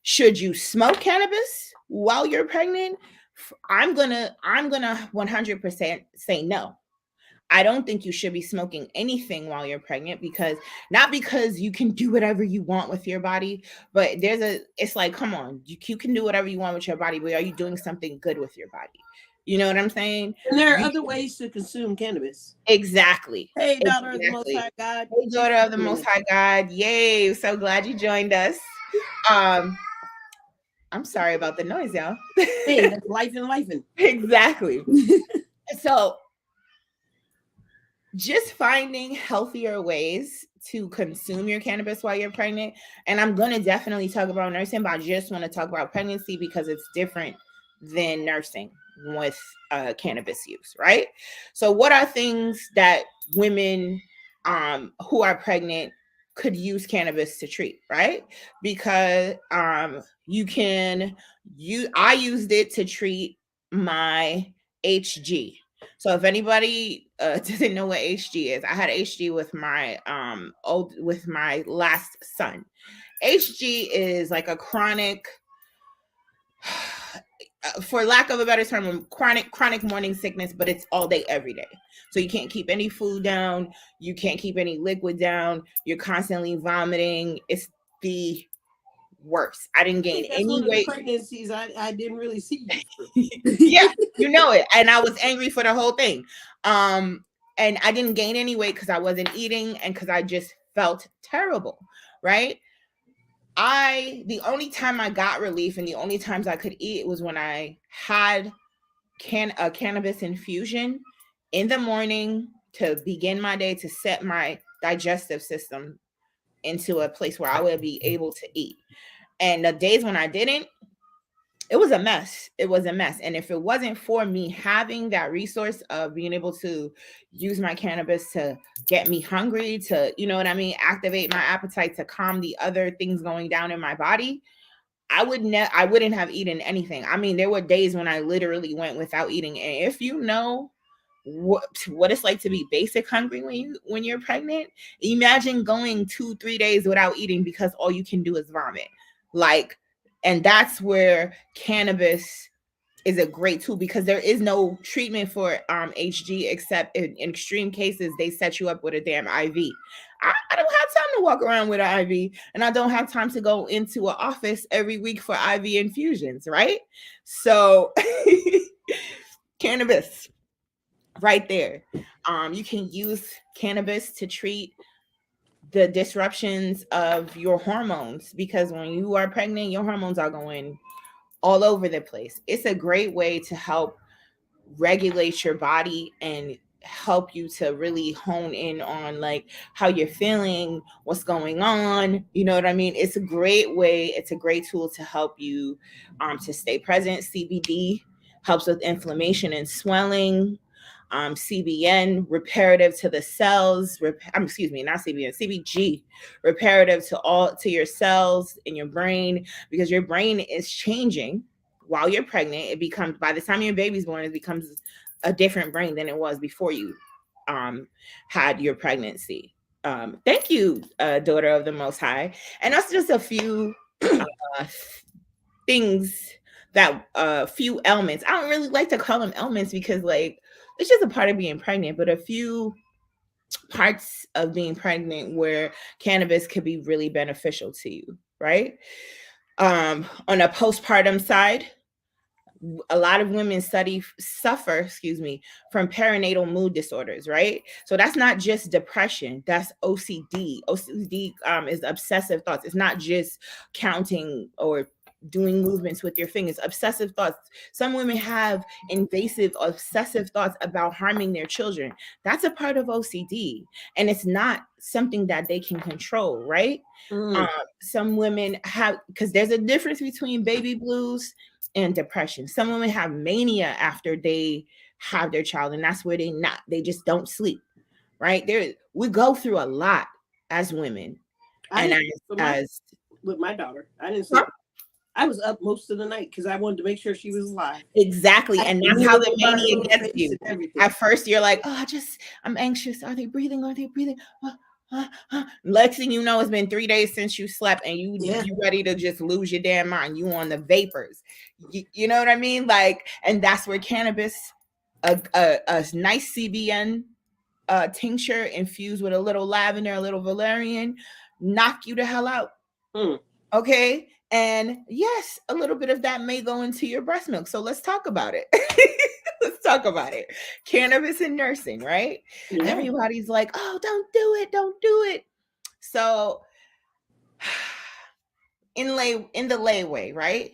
Should you smoke cannabis while you're pregnant? I'm gonna 100% say no. I don't think you should be smoking anything while you're pregnant, not because you can do whatever you want with your body, but it's like, come on, you can do whatever you want with your body, but are you doing something good with your body? You know what I'm saying? And there are other ways to consume cannabis. Exactly. Hey, daughter of the Most High God. Hey, daughter of the Most High God. Yay. So glad you joined us. I'm sorry about the noise, y'all. Hey, that's life and. Exactly. So just finding healthier ways to consume your cannabis while you're pregnant. And I'm going to definitely talk about nursing, but I just want to talk about pregnancy because it's different than nursing with cannabis use, right? So what are things that women who are pregnant could use cannabis to treat, right? Because I used it to treat my HG. So if anybody doesn't know what HG is, I had HG with my last son. HG is like a chronic, for lack of a better term, chronic morning sickness, but it's all day, every day. So you can't keep any food down. You can't keep any liquid down. You're constantly vomiting. It's the worst. I didn't gain That's any one of the weight. pregnancies I didn't really see you through. Yeah, you know it. And I was angry for the whole thing. And I didn't gain any weight because I wasn't eating and because I just felt terrible, right? The only time I got relief and the only times I could eat was when I had a cannabis infusion in the morning to begin my day, to set my digestive system into a place where I would be able to eat. And the days when I didn't, it was a mess. It was a mess. And if it wasn't for me having that resource of being able to use my cannabis to get me hungry, to, you know what I mean, activate my appetite, to calm the other things going down in my body, I wouldn't have eaten anything. I mean, there were days when I literally went without eating. And if you know what it's like to be basic hungry when you're pregnant, imagine going 2-3 days without eating because all you can do is vomit. Like, and that's where cannabis is a great tool, because there is no treatment for HG except in extreme cases they set you up with a damn IV. I don't have time to walk around with an IV, and I don't have time to go into an office every week for IV infusions, right? So cannabis right there. You can use cannabis to treat the disruptions of your hormones, because when you are pregnant, your hormones are going all over the place. It's a great way to help regulate your body and help you to really hone in on like how you're feeling, what's going on. You know what I mean? It's a great way. It's a great tool to help you to stay present. CBD helps with inflammation and swelling. CBN, reparative to the cells. Excuse me, not CBN, CBG, reparative to your cells in your brain, because your brain is changing while you're pregnant. It becomes, by the time your baby's born, it becomes a different brain than it was before you had your pregnancy. Thank you, daughter of the Most High. And that's just a few things that few elements. I don't really like to call them elements because like it's just a part of being pregnant, but a few parts of being pregnant where cannabis could be really beneficial to you, right? On a postpartum side, a lot of women suffer from perinatal mood disorders, right? So that's not just depression, that's OCD. OCD is obsessive thoughts. It's not just counting or doing movements with your fingers. Obsessive thoughts. Some women have invasive obsessive thoughts about harming their children. That's a part of OCD, and it's not something that they can control, right? Some women have, because there's a difference between baby blues and depression. Some women have mania after they have their child, and that's where they just don't sleep, right? We go through a lot as women. With my daughter, I didn't sleep. I was up most of the night because I wanted to make sure she was alive. Exactly. And that's how the mania gets you. At first, you're like, oh, I'm anxious. Are they breathing? Are they breathing? Next thing you know, it's been 3 days since you slept, and you ready to just lose your damn mind. You on the vapors. You know what I mean? Like, and that's where cannabis, a nice CBN tincture infused with a little lavender, a little valerian, knock you the hell out. Okay. And yes, a little bit of that may go into your breast milk. So let's talk about it. Let's talk about it. Cannabis and nursing, right? Yeah. Everybody's like, oh, don't do it. Don't do it. So in the layaway, right?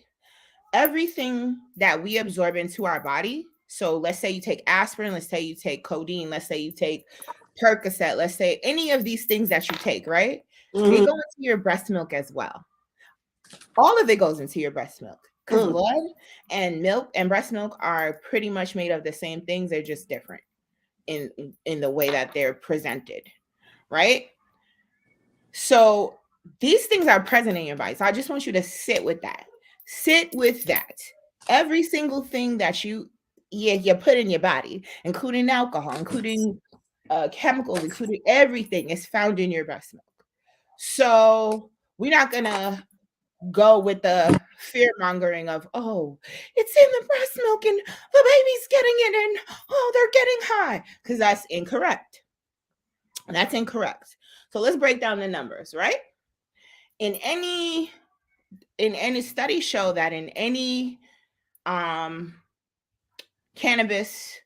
Everything that we absorb into our body. So let's say you take aspirin. Let's say you take codeine. Let's say you take Percocet. Let's say any of these things that you take, right? They go into your breast milk as well. All of it goes into your breast milk, because blood and milk and breast milk are pretty much made of the same things. They're just different in the way that they're presented, right? So these things are present in your body. So I just want you to sit with that. Sit with that. Every single thing that you put in your body, including alcohol, including chemicals, including everything, is found in your breast milk. So we're not gonna go with the fear mongering of, oh, it's in the breast milk and the baby's getting it and oh, they're getting high, because that's incorrect. That's incorrect. So let's break down the numbers, right? In any studies show that in any cannabis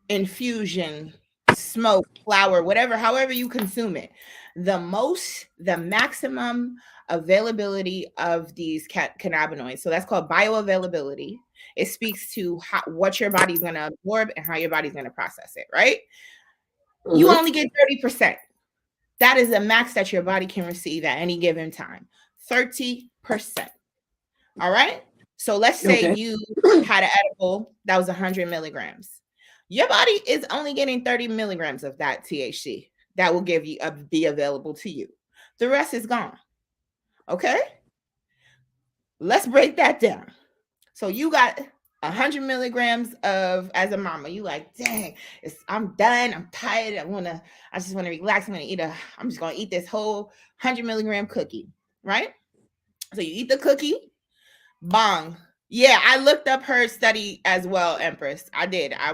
infusion, smoke, flower, whatever, however you consume it, the maximum availability of these cannabinoids, so that's called bioavailability. It speaks to what your body's going to absorb and how your body's going to process it, right? Mm-hmm. You only get 30%. That is the max that your body can receive at any given time. 30%. All right? So let's say you had an edible that was 100 milligrams. Your body is only getting 30 milligrams of that THC that will be available to you. The rest is gone. Okay? Let's break that down. So you got 100 milligrams of, as a mama, you like, dang, I'm done. I'm tired. I just want to relax. I'm just going to eat this whole 100 milligram cookie, right? So you eat the cookie, bong. Yeah, I looked up her study as well, Empress. I did. I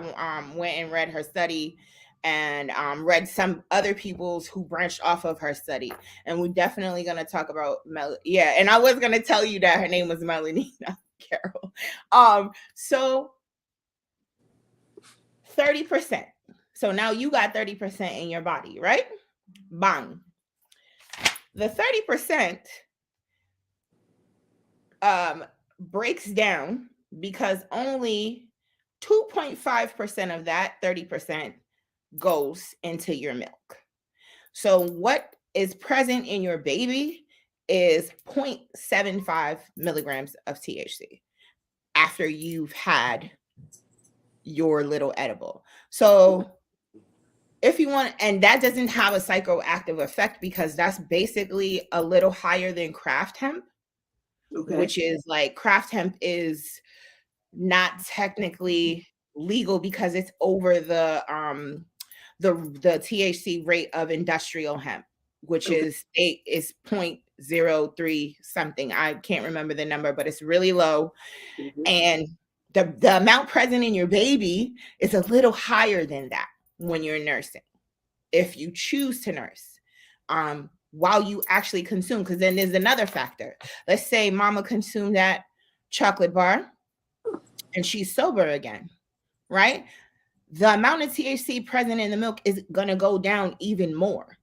went and read her study and read some other people's who branched off of her study. And we're definitely going to talk about yeah, and I was going to tell you that her name was Melanina Carroll. So 30%. So now you got 30% in your body, right? Bang. The 30% breaks down because only 2.5% of that 30% goes into your milk. So what is present in your baby is 0.75 milligrams of THC after you've had your little edible. So if you want, and that doesn't have a psychoactive effect because that's basically a little higher than craft hemp. Okay. Which is like craft hemp is not technically legal because it's over the THC rate of industrial hemp, which is 0.03 something. I can't remember the number, but it's really low. Mm-hmm. And the amount present in your baby is a little higher than that when you're nursing, if you choose to nurse. While you actually consume, because then there's another factor. Let's say mama consumed that chocolate bar and she's sober again, right? The amount of THC present in the milk is going to go down even more.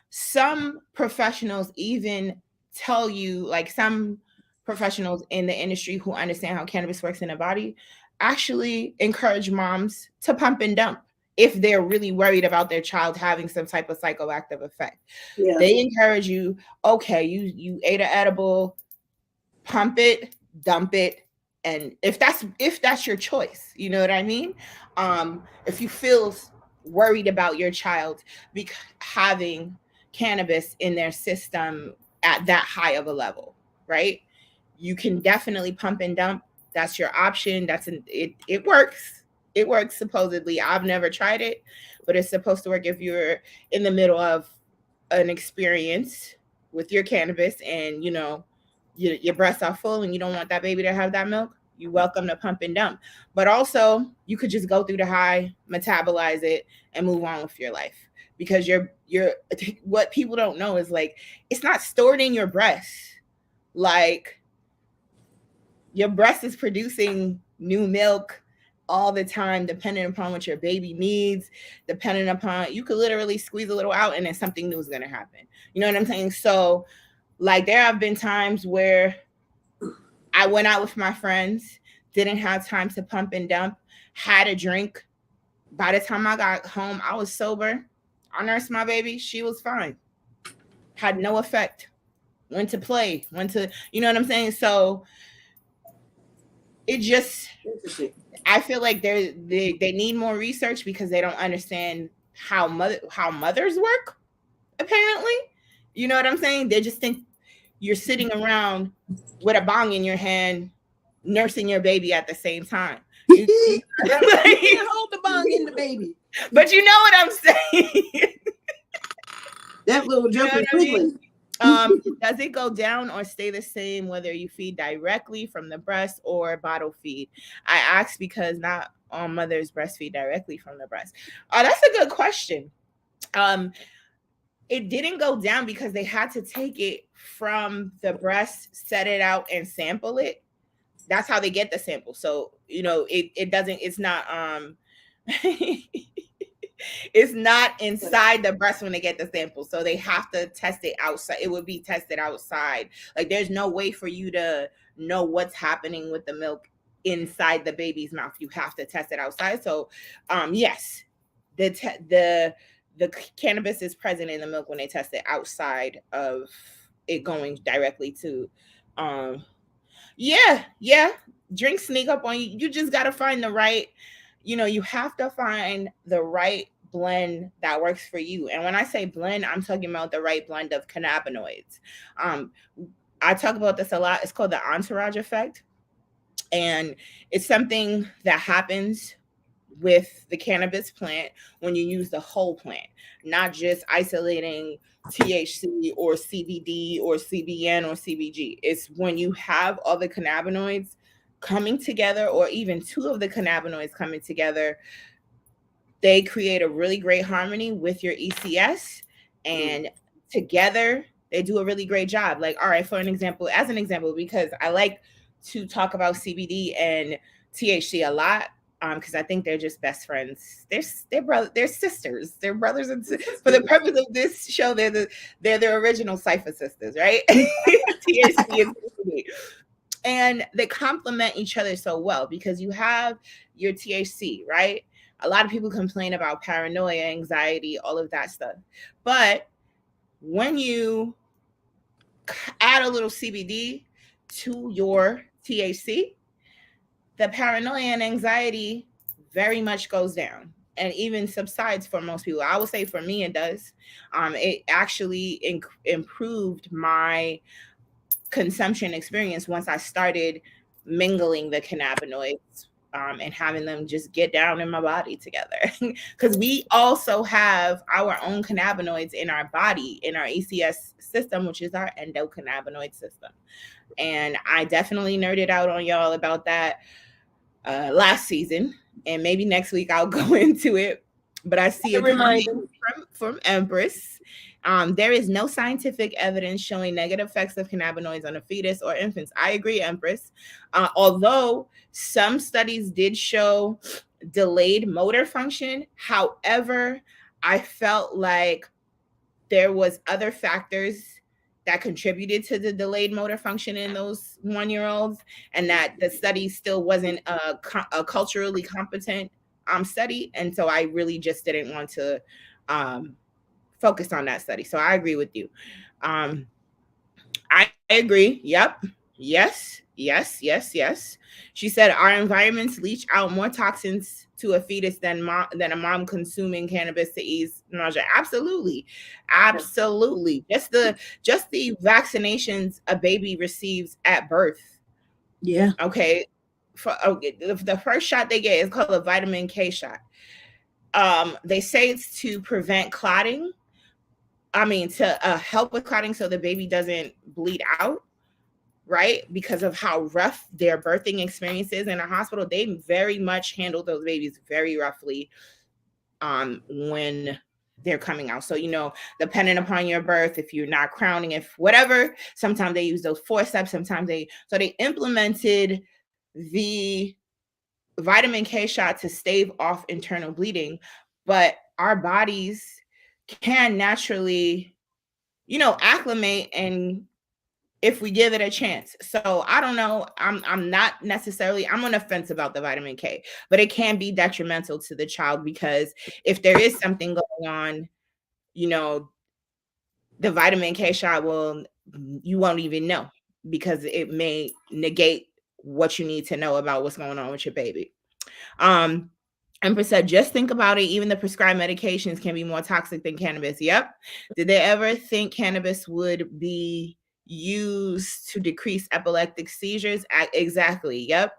Some professionals even tell you, like some professionals in the industry who understand how cannabis works in the body, actually encourage moms to pump and dump if they're really worried about their child having some type of psychoactive effect. Yeah. They encourage you, okay, you ate an edible, pump it, dump it, and if that's your choice, you know what I mean? If you feel worried about your child having cannabis in their system at that high of a level, right? You can definitely pump and dump. That's your option. It works. It works supposedly. I've never tried it, but it's supposed to work if you're in the middle of an experience with your cannabis and your breasts are full and you don't want that baby to have that milk. You're welcome to pump and dump. But also you could just go through the high, metabolize it, and move on with your life. Because you're what people don't know is like it's not stored in your breast. Like your breast is producing new milk all the time, depending upon what your baby needs, depending upon, you could literally squeeze a little out and then something new is going to happen. You know what I'm saying? So like there have been times where I went out with my friends, didn't have time to pump and dump, had a drink. By the time I got home, I was sober. I nursed my baby. She was fine. Had no effect. Went to play, you know what I'm saying? So it just, I feel like they need more research because they don't understand how mothers work, apparently. You know what I'm saying? They just think you're sitting around with a bong in your hand, nursing your baby at the same time. You can't hold the bong in the baby. But you know what I'm saying? That little jump is wiggling. Does it go down or stay the same whether you feed directly from the breast or bottle feed? I ask because not all mothers breastfeed directly from the breast. That's a good question. It didn't go down because they had to take it from the breast, set it out, and sample it. That's how they get the sample. So, it doesn't, it's not it's not inside the breast when they get the sample. So they have to test it outside. It would be tested outside. Like, there's no way for you to know what's happening with the milk inside the baby's mouth. You have to test it outside. So yes, the cannabis is present in the milk when they test it outside of it going directly to drinks sneak up on you. You just got to find the right, you have to find the right blend that works for you. And when I say blend, I'm talking about the right blend of cannabinoids. I talk about this a lot. It's called the entourage effect. And it's something that happens with the cannabis plant when you use the whole plant, not just isolating THC or CBD or CBN or CBG. It's when you have all the cannabinoids coming together, or even two of the cannabinoids coming together, they create a really great harmony with your ECS, and together they do a really great job. Like, all right, as an example, because I like to talk about CBD and THC a lot, because I think they're just best friends. They're sisters. They're brothers and sisters. For the purpose of this show, they're the original Cypher sisters, right? THC and CBD. And they complement each other so well, because you have your THC, right? A lot of people complain about paranoia, anxiety, all of that stuff. But when you add a little CBD to your THC, the paranoia and anxiety very much goes down and even subsides for most people. I would say for me, it does. It actually improved my consumption experience once I started mingling the cannabinoids and having them just get down in my body together. Because we also have our own cannabinoids in our body, in our ECS system, which is our endocannabinoid system. And I definitely nerded out on y'all about that last season, and maybe next week I'll go into it. But I see a reminder from Empress. There is no scientific evidence showing negative effects of cannabinoids on a fetus or infants. I agree, Empress. Although some studies did show delayed motor function. However, I felt like there was other factors that contributed to the delayed motor function in those 1-year-olds, and that the study still wasn't a culturally competent study. And so I really just didn't want to focus on that study. So I agree with you. I agree. Yep. Yes. She said our environments leach out more toxins to a fetus than a mom consuming cannabis to ease nausea. Absolutely. Just the vaccinations a baby receives at birth. Yeah. Okay. The first shot they get is called a vitamin K shot. They say it's to prevent clotting. To help with clotting so the baby doesn't bleed out, right? Because of how rough their birthing experience is in a hospital. They very much handle those babies very roughly when they're coming out. So, depending upon your birth, if you're not crowning, if whatever, sometimes they use those forceps, so they implemented the vitamin K shot to stave off internal bleeding, but our bodies can naturally, acclimate, and if we give it a chance. So I don't know. I'm not necessarily, I'm on the fence about the vitamin K, but it can be detrimental to the child, because if there is something going on, the vitamin K shot you won't even know, because it may negate what you need to know about what's going on with your baby. Empress said, just think about it. Even the prescribed medications can be more toxic than cannabis. Yep. Did they ever think cannabis would be used to decrease epileptic seizures? Exactly. Yep.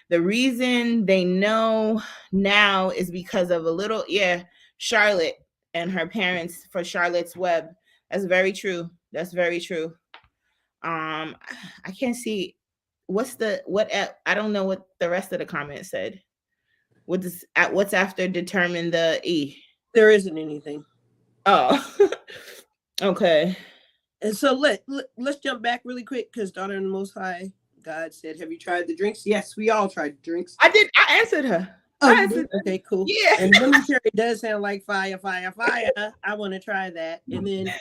The reason they know now is because of Charlotte and her parents for Charlotte's Web. That's very true. That's very true. I can't see I don't know what the rest of the comment said. What's after determine the E? There isn't anything. Oh, okay. And so let's jump back really quick because Daughter in the Most High God said, "Have you tried the drinks?" Yes, we all tried drinks. I did. I answered her. Oh, okay, cool. Yeah. And lemon cherry does sound like fire, fire, fire. I want to try that. And then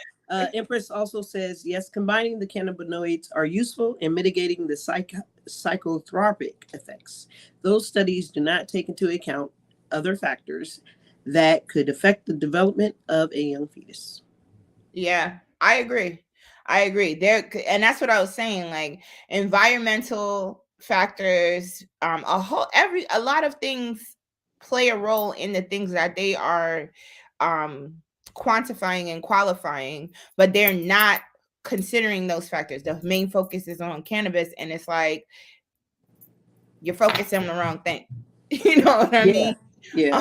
Empress also says, yes, combining the cannabinoids are useful in mitigating the psychotropic effects. Those studies do not take into account other factors that could affect the development of a young fetus. Yeah, I agree. There, and that's what I was saying. Like environmental factors, a lot of things play a role in the things that they are quantifying and qualifying, but they're not considering those factors. The main focus is on cannabis, and it's like you're focusing on the wrong thing. You know what I mean? Yeah.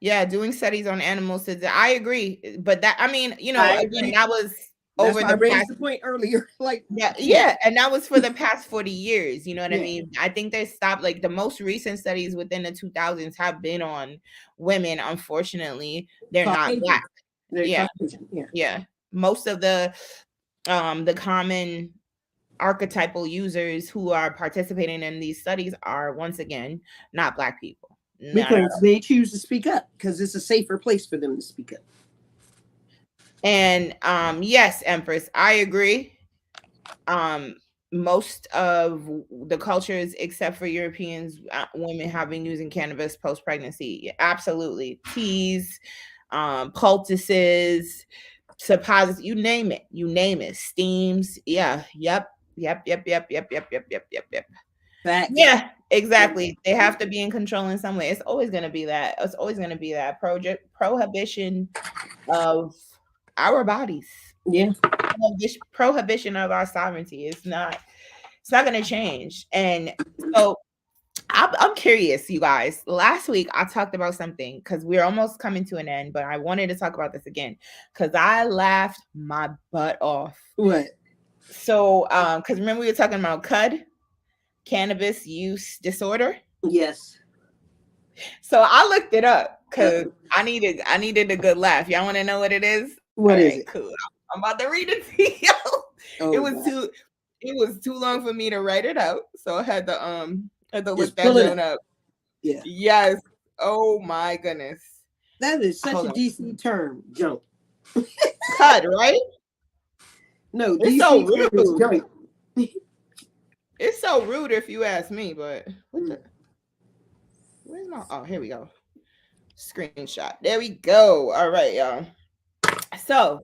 Yeah, doing studies on animals. I agree, but that, I mean, again, that was over I raised the point earlier. Like, yeah, and that was for the past 40 years. You know what I mean? I think they stopped. Like the most recent studies within the 2000s have been on women. Unfortunately, they're not Black. Yeah. Most of the common archetypal users who are participating in these studies are, once again, not Black people. Because they choose to speak up because it's a safer place for them to speak up. And yes, Empress, I agree. Most of the cultures, except for Europeans, women have been using cannabis post-pregnancy. Absolutely. Teas, poultices, suppositories, you name it. Steams. Yeah. Yep. Facts. Yeah, exactly. They have to be in control in some way. It's always going to be that. It's always going to be that prohibition of our bodies. Yeah. Prohibition of our sovereignty. It's not going to change. And so I'm curious, you guys. Last week I talked about something because we're almost coming to an end, but I wanted to talk about this again because I laughed my butt off. What? So, because remember we were talking about CUD, cannabis use disorder. Yes. So I looked it up because I needed a good laugh. Y'all want to know what it is? What is it? Cool. I'm about to read it to you. It was too long for me to write it out, so I had to look that one up. Yeah. Yes. Oh my goodness. That is such a DC term. Jump. CUD, right? No, it's so rude. It's so rude if you ask me, but where's my, oh, here we go. Screenshot. There we go. All right, y'all. So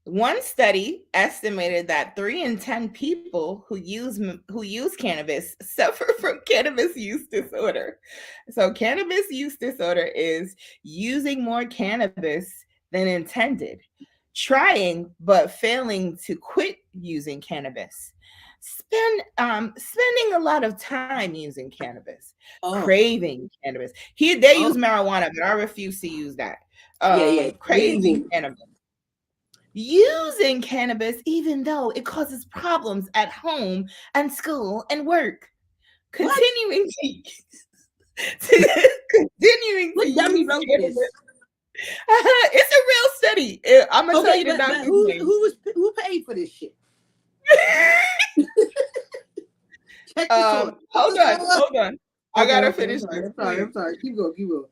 one study estimated that 3 in 10 people who use cannabis suffer from cannabis use disorder. So cannabis use disorder is using more cannabis than intended, trying but failing to quit using cannabis, spending a lot of time using cannabis, craving cannabis. They use marijuana, but I refuse to use that. Craving cannabis, using cannabis even though it causes problems at home and school and work, continuing to use cannabis. It's a real study. I'm gonna tell you the doctor's name. Who paid for this shit? Hold on. I gotta finish. I'm sorry. Keep going.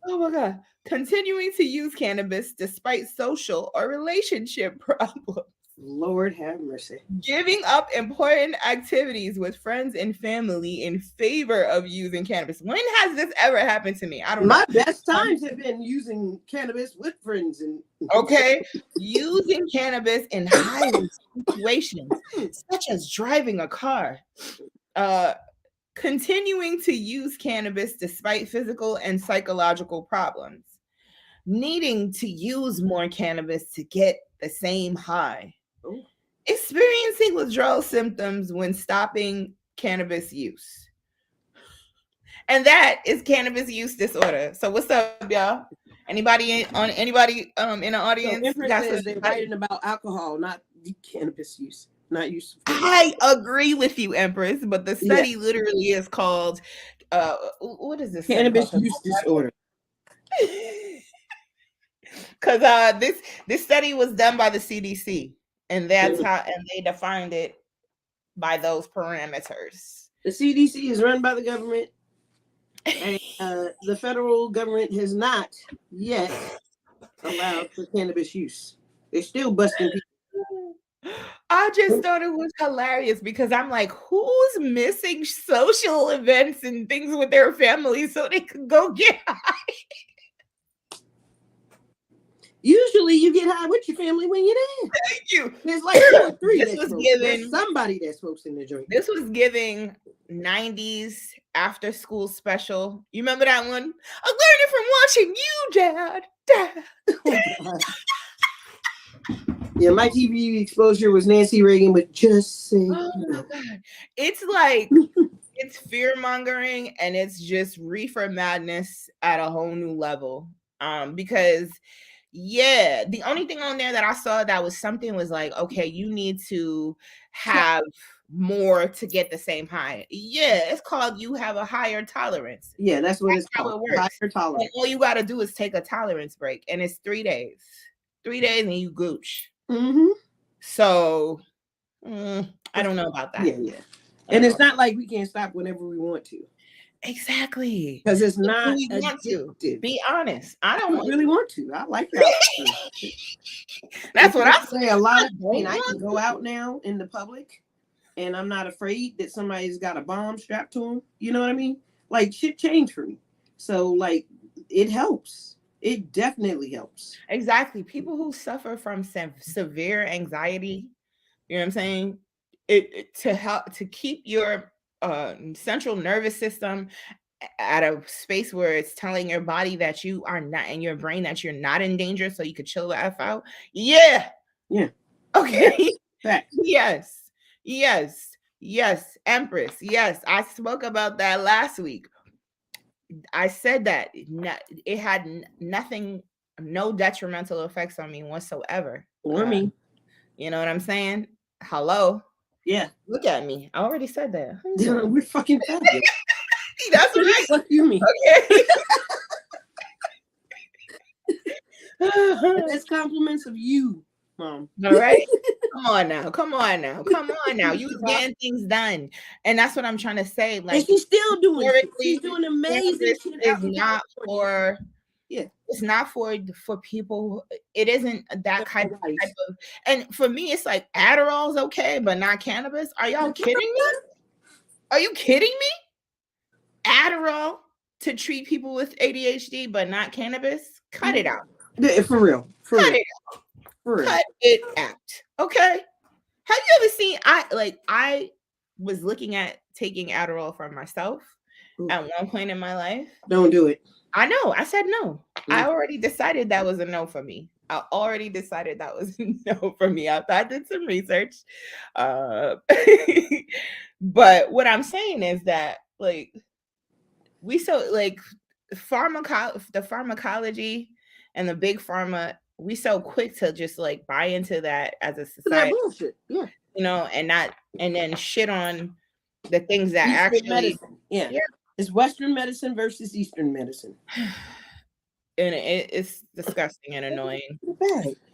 Oh my God. Continuing to use cannabis despite social or relationship problems. Lord have mercy. Giving up important activities with friends and family in favor of using cannabis. When has this ever happened to me? I don't know. My best times have been using cannabis with friends and okay, using cannabis in high situations, such as driving a car. Continuing to use cannabis despite physical and psychological problems. Needing to use more cannabis to get the same high. Ooh. Experiencing withdrawal symptoms when stopping cannabis use. And that is cannabis use disorder. So what's up, y'all? Anybody in the audience? So Empress says they're writing about alcohol, not cannabis use, not use. I agree with you, Empress, but the study literally is called what is this? Cannabis use disorder. Because this study was done by the CDC, and that's how, and they defined it by those parameters. The CDC is run by the government, and the federal government has not yet allowed for cannabis use. They're still busting people. I just thought it was hilarious because I'm like, who's missing social events and things with their family so they could go get high? Usually you get high with your family when you're there. Thank you. There's like 2 or 3 there's somebody that smokes in the joint. This was giving 90s after school special. You remember that one? I learned it from watching you, Dad. Yeah, my TV exposure was Nancy Reagan with Just Say No. God. It's like it's fear mongering and it's just reefer madness at a whole new level. Because the only thing on there that I saw that was something was like, okay, you need to have more to get the same high. Yeah, it's called you have a higher tolerance. Yeah, that's what it's called. It works. Higher tolerance. And all you got to do is take a tolerance break, and it's 3 days. 3 days and you gooch. Mm-hmm. So I don't know about that. Yeah. And it's not like we can't stop whenever we want to. Exactly. Because it's not we want to. Be honest. I don't really want to. I like that. That's what I say. A lot of I can go out now in the public and I'm not afraid that somebody's got a bomb strapped to them. You know what I mean? Like shit changed for me. So like it helps. It definitely helps. Exactly. People who suffer from severe anxiety, you know what I'm saying? It to help to keep your central nervous system at a space where it's telling your body that you are not, and your brain that you're not in danger, so you could chill the F out. Yeah. Okay. Facts. Yes, Empress. Yes, I spoke about that last week. I said that it had no detrimental effects on me whatsoever. Or me. You know what I'm saying? Hello. Yeah. Look at me. I already said that. We're fucking fabulous. That's right. What you mean? Okay. That's compliments of you, Mom. All right. Come on now. You was getting things done. And that's what I'm trying to say. Like, and she's still doing it. She's doing amazing shit. It's not for it's not for people. It isn't that type of, and for me, it's like Adderall's okay, but not cannabis. Are y'all kidding me? Are you kidding me? Adderall to treat people with ADHD, but not cannabis? Cut it out. Yeah, for real. Cut it out. Okay. Have you ever seen? I was looking at taking Adderall for myself at one point in my life. Don't do it. I know. I said no. I already decided that was a no for me. I did some research. But what I'm saying is that like the pharmacology and the big pharma, we so quick to just like buy into that as a society. That bullshit. Yeah. You know, and then shit on the things that Eastern actually medicine. Yeah. It's Western medicine versus Eastern medicine. And it's disgusting and annoying.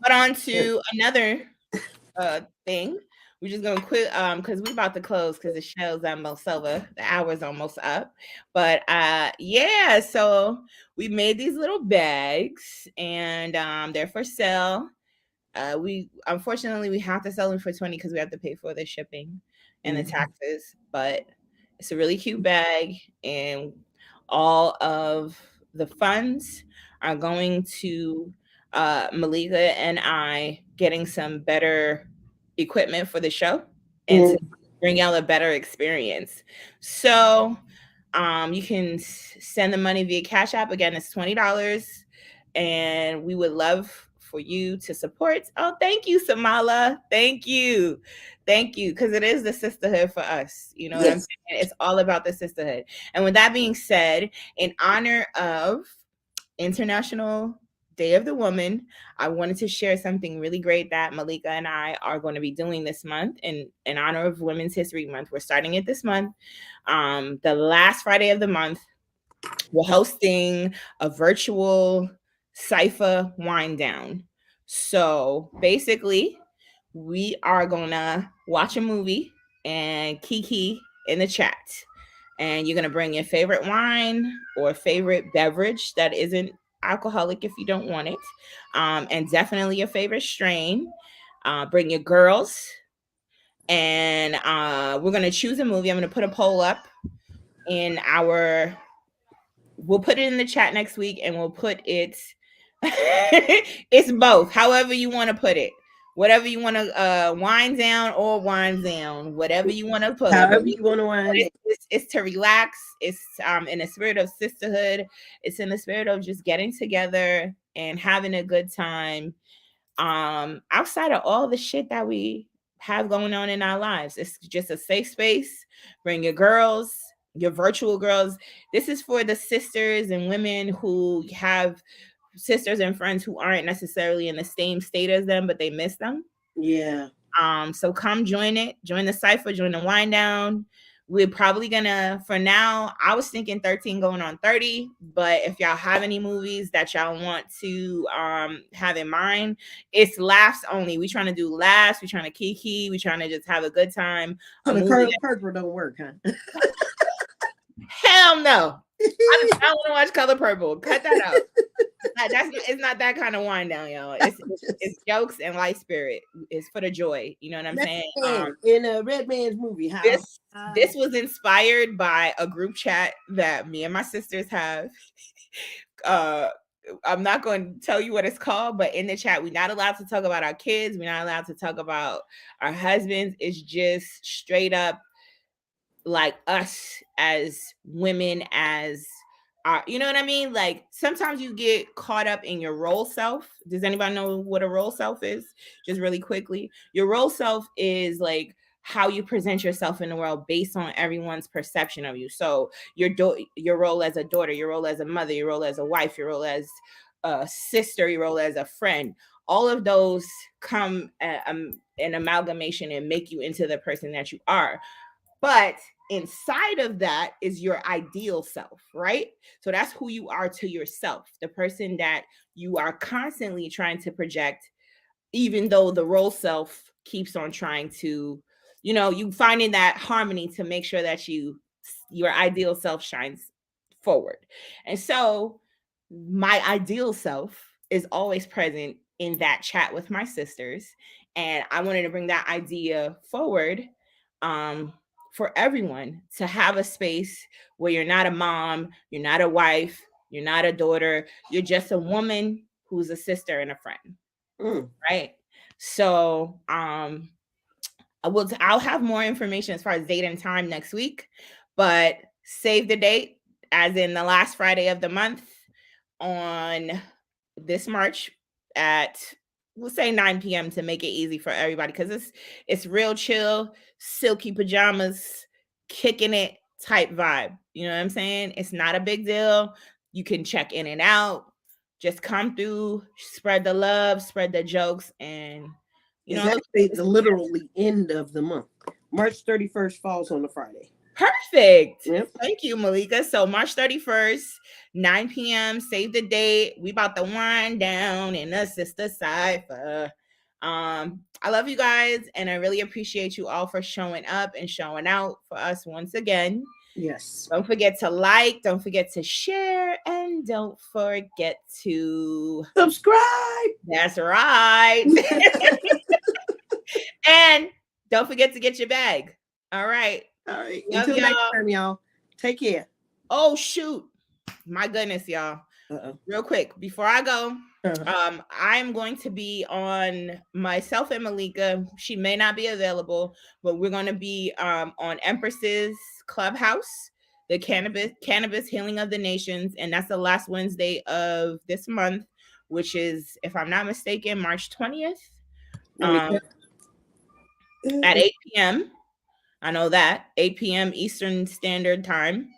But on to another thing. We're just gonna quit because we're about to close because the show's almost over. The hour's almost up. But so we made these little bags and they're for sale. We unfortunately we have to sell them for 20 because we have to pay for the shipping and the taxes. But it's a really cute bag, and all of the funds are going to Malika and I getting some better equipment for the show and to bring out a better experience. So you can send the money via Cash App. Again, it's $20. And we would love for you to support. Oh, thank you, Samala. Thank you. Thank you. Because it is the sisterhood for us. You know what I'm saying? It's all about the sisterhood. And with that being said, in honor of International Day of the Woman, I wanted to share something really great that Malika and I are going to be doing this month in honor of Women's History Month. We're starting it this month. The last Friday of the month, we're hosting a virtual Cypher wind down. So basically, we are gonna watch a movie and kiki in the chat. And you're gonna bring your favorite wine or favorite beverage that isn't alcoholic if you don't want it, and definitely your favorite strain. Bring your girls, and we're gonna choose a movie. I'm gonna put a poll up in our. We'll put it in the chat next week, and we'll put it. It's both. However you want to put it. Whatever you want to wind down or wind down, whatever you want to put it. However you want to wind it. It's to relax. It's in a spirit of sisterhood. It's in the spirit of just getting together and having a good time. Outside of all the shit that we have going on in our lives, it's just a safe space. Bring your girls, your virtual girls. This is for the sisters and women who have sisters and friends who aren't necessarily in the same state as them, but they miss them. Yeah. So come join it. Join the Cypher. Join the wind down. We're probably gonna, for now, I was thinking 13 going on 30, but if y'all have any movies that y'all want to have in mind, it's laughs only. We trying to do laughs. We trying to kiki. We trying to just have a good time. So the purple don't work, huh? Hell no. I don't want to watch Color Purple. Cut that out. It's not that kind of wind down, y'all. It's jokes and light spirit. It's for the joy. You know what I'm saying? In a Red Man's movie, this was inspired by a group chat that me and my sisters have. I'm not going to tell you what it's called, but in the chat, we're not allowed to talk about our kids. We're not allowed to talk about our husbands. It's just straight up like us as women, as you know what I mean? Like sometimes you get caught up in your role self. Does anybody know what a role self is? Just really quickly, your role self is like how you present yourself in the world based on everyone's perception of you. So your role as a daughter, your role as a mother, your role as a wife, your role as a sister, your role as a friend. All of those come an amalgamation and make you into the person that you are. But inside of that is your ideal self, right? So that's who you are to yourself, the person that you are constantly trying to project, even though the role self keeps on trying to, you finding that harmony to make sure that your ideal self shines forward. And so my ideal self is always present in that chat with my sisters. And I wanted to bring that idea forward for everyone to have a space where you're not a mom, you're not a wife, you're not a daughter, you're just a woman who's a sister and a friend. Right? So I'll have more information as far as date and time next week, but save the date as in the last Friday of the month on this March at, we'll say 9 p.m. to make it easy for everybody, because it's real chill, silky pajamas, kicking it type vibe. You know what I'm saying? It's not a big deal. You can check in and out. Just come through, spread the love, spread the jokes, and it's actually the literally end of the month. March 31st falls on a Friday. Perfect. Yep. Thank you, Malika. So March 31st, 9 p.m. Save the date. We about to wind down in the Sister Cypher. I love you guys, and I really appreciate you all for showing up and showing out for us once again. Yes. Don't forget to like, don't forget to share, and don't forget to subscribe. That's right. And don't forget to get your bag. All right. All right. Love Until y'all. next time, y'all. Take care. Oh, shoot. My goodness, y'all. Real quick, before I go, I'm going to be on myself and Malika. She may not be available, but we're going to be on Empress's Clubhouse, the Cannabis Healing of the Nations, and that's the last Wednesday of this month, which is, if I'm not mistaken, March 20th. At 8 p.m. I know that 8 p.m. Eastern Standard Time.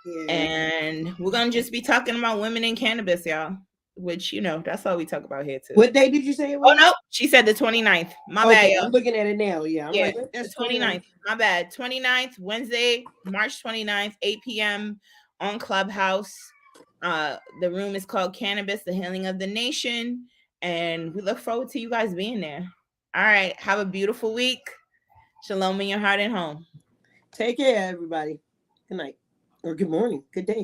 Yeah. And we're gonna just be talking about women in cannabis, y'all. Which, that's all we talk about here too. What day did you say it was? Oh no, she said the 29th. My bad, y'all. I'm looking at it now. Yeah, I'm like, that's the 29th. My bad. 29th, Wednesday, March 29th, 8 p.m. on Clubhouse. The room is called Cannabis, the Healing of the Nation. And we look forward to you guys being there. All right. Have a beautiful week. Shalom in your heart and home. Take care, everybody. Good night. Or good morning. Good day.